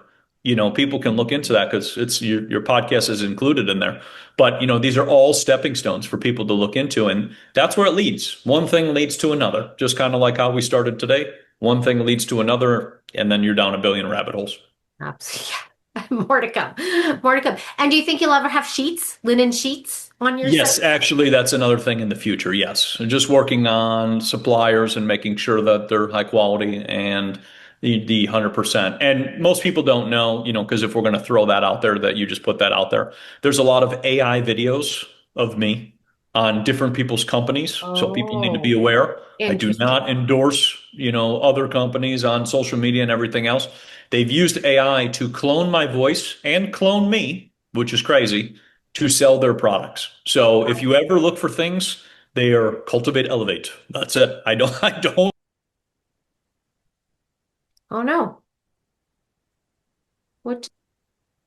S2: People can look into that because it's your podcast is included in there. But these are all stepping stones for people to look into, and that's where it leads. One thing leads to another, just kind of like how we started today. One thing leads to another, and then you're down a billion rabbit holes.
S1: Absolutely. Yeah. More to come. More to come. And do you think you'll ever have sheets, linen sheets on your
S2: Yes,
S1: site?
S2: actually, that's another thing in the future. Yes. Just working on suppliers and making sure that they're high quality and the 100%. And most people don't know, because if we're going to throw that out there, that you just put that out there, there's a lot of AI videos of me on different people's companies. So people need to be
S1: Oh,
S2: aware. I do
S1: interesting.
S2: not endorse, other companies on social media and everything else. They've used AI to clone my voice and clone me, which is crazy, to sell their products. So if you ever look for things, they are cultivate, elevate. That's it. I don't.
S1: Oh no. What?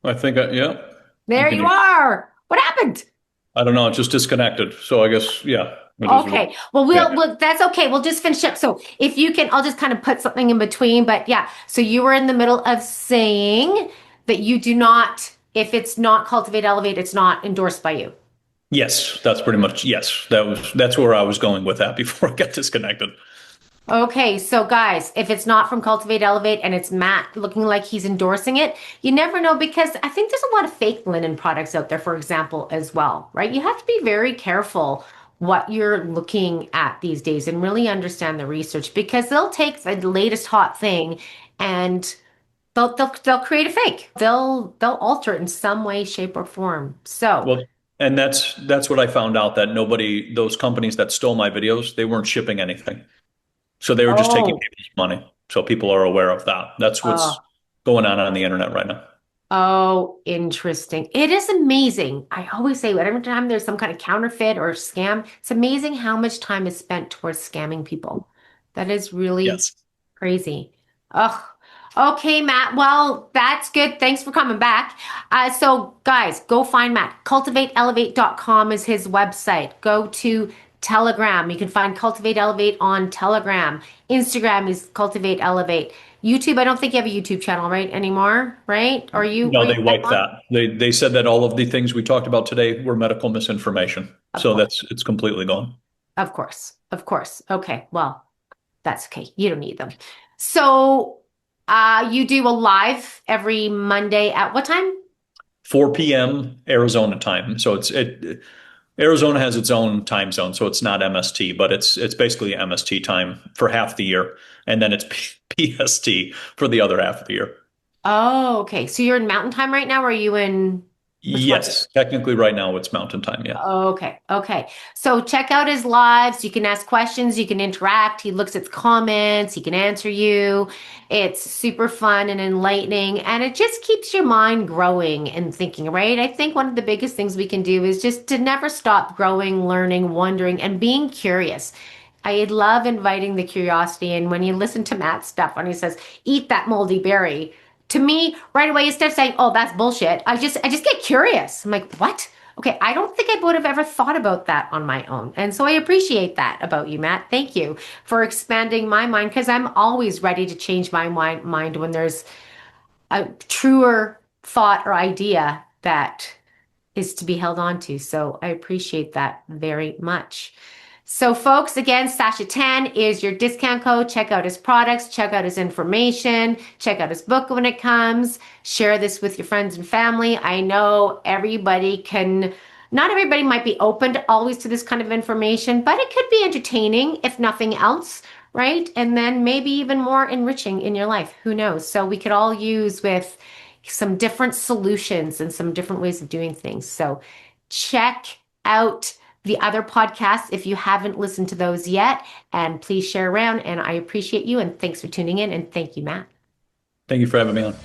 S2: I think, yeah, you
S1: There
S2: can
S1: you
S2: hear.
S1: are. What happened?
S2: I don't know. It's just disconnected. So I guess, yeah, it is.
S1: Okay. Well,
S2: Yeah.
S1: that's okay. We'll just finish up. So if you can, I'll just kind of put something in between. But yeah, so you were in the middle of saying that you do not, if it's not cultivate, elevate, it's not endorsed by you.
S2: Yes, that's pretty much, yes. That's where I was going with that before I got disconnected.
S1: Okay, so guys, if it's not from Cultivate Elevate and it's Matt looking like he's endorsing it, you never know because I think there's a lot of fake linen products out there, for example, as well, right? You have to be very careful what you're looking at these days and really understand the research because they'll take the latest hot thing and they'll create a fake. They'll alter it in some way, shape, or form. So,
S2: Well, and that's what I found out that those companies that stole my videos, they weren't shipping anything. So they were just taking
S1: oh,
S2: people's money. So people are aware of that. That's what's
S1: uh,
S2: going on the internet right now.
S1: Oh, interesting. It is amazing. I always say, every time there's some kind of counterfeit or scam, it's amazing how much time is spent towards scamming people. That is really
S2: Yes.
S1: crazy. Ugh. Okay, Matt. Well, that's good. Thanks for coming back. So, guys, go find Matt. CultivateElevate.com is his website. Go to Telegram. You can find Cultivate Elevate on Telegram. Instagram is Cultivate Elevate. YouTube, I don't think you have a YouTube channel, right, anymore, right? Are
S2: No,
S1: you
S2: they
S1: back
S2: wiped
S1: on?
S2: that. They said that all of the things we talked about today were medical misinformation.
S1: Of
S2: So
S1: course.
S2: it's completely gone.
S1: Of course. Of course. Okay. Well, that's okay. You don't need them. So, you do a live every Monday at what time?
S2: 4 p.m. Arizona time. So Arizona has its own time zone, so it's not MST, but it's basically MST time for half the year, and then it's PST for the other half of the year.
S1: Oh, okay. So you're in Mountain Time right now, or are you in which one?
S2: Yes, technically right now it's Mountain Time, yeah.
S1: Okay, okay. So check out his lives. You can ask questions, you can interact. He looks at comments, he can answer you. It's super fun and enlightening, and it just keeps your mind growing and thinking, right? I think one of the biggest things we can do is just to never stop growing, learning, wondering, and being curious. I love inviting the curiosity. And when you listen to Matt's stuff, when he says, eat that moldy berry, to me, right away, instead of saying, "Oh, that's bullshit," I just get curious. I'm like, "What? Okay, I don't think I would have ever thought about that on my own. And so I appreciate that about you, Matt. Thank you for expanding my mind, because I'm always ready to change my mind when there's a truer thought or idea that is to be held on to. So I appreciate that very much. So folks, again, Sasha10 is your discount code. Check out his products, check out his information, check out his book when it comes. Share this with your friends and family. I know not everybody might be open to always to this kind of information, but it could be entertaining if nothing else, right? And then maybe even more enriching in your life. Who knows? So we could all use with some different solutions and some different ways of doing things. So check out the other podcasts if you haven't listened to those yet, and please share around. And I appreciate you, and thanks for tuning in, and thank you, Matt.
S2: Thank you for having me on.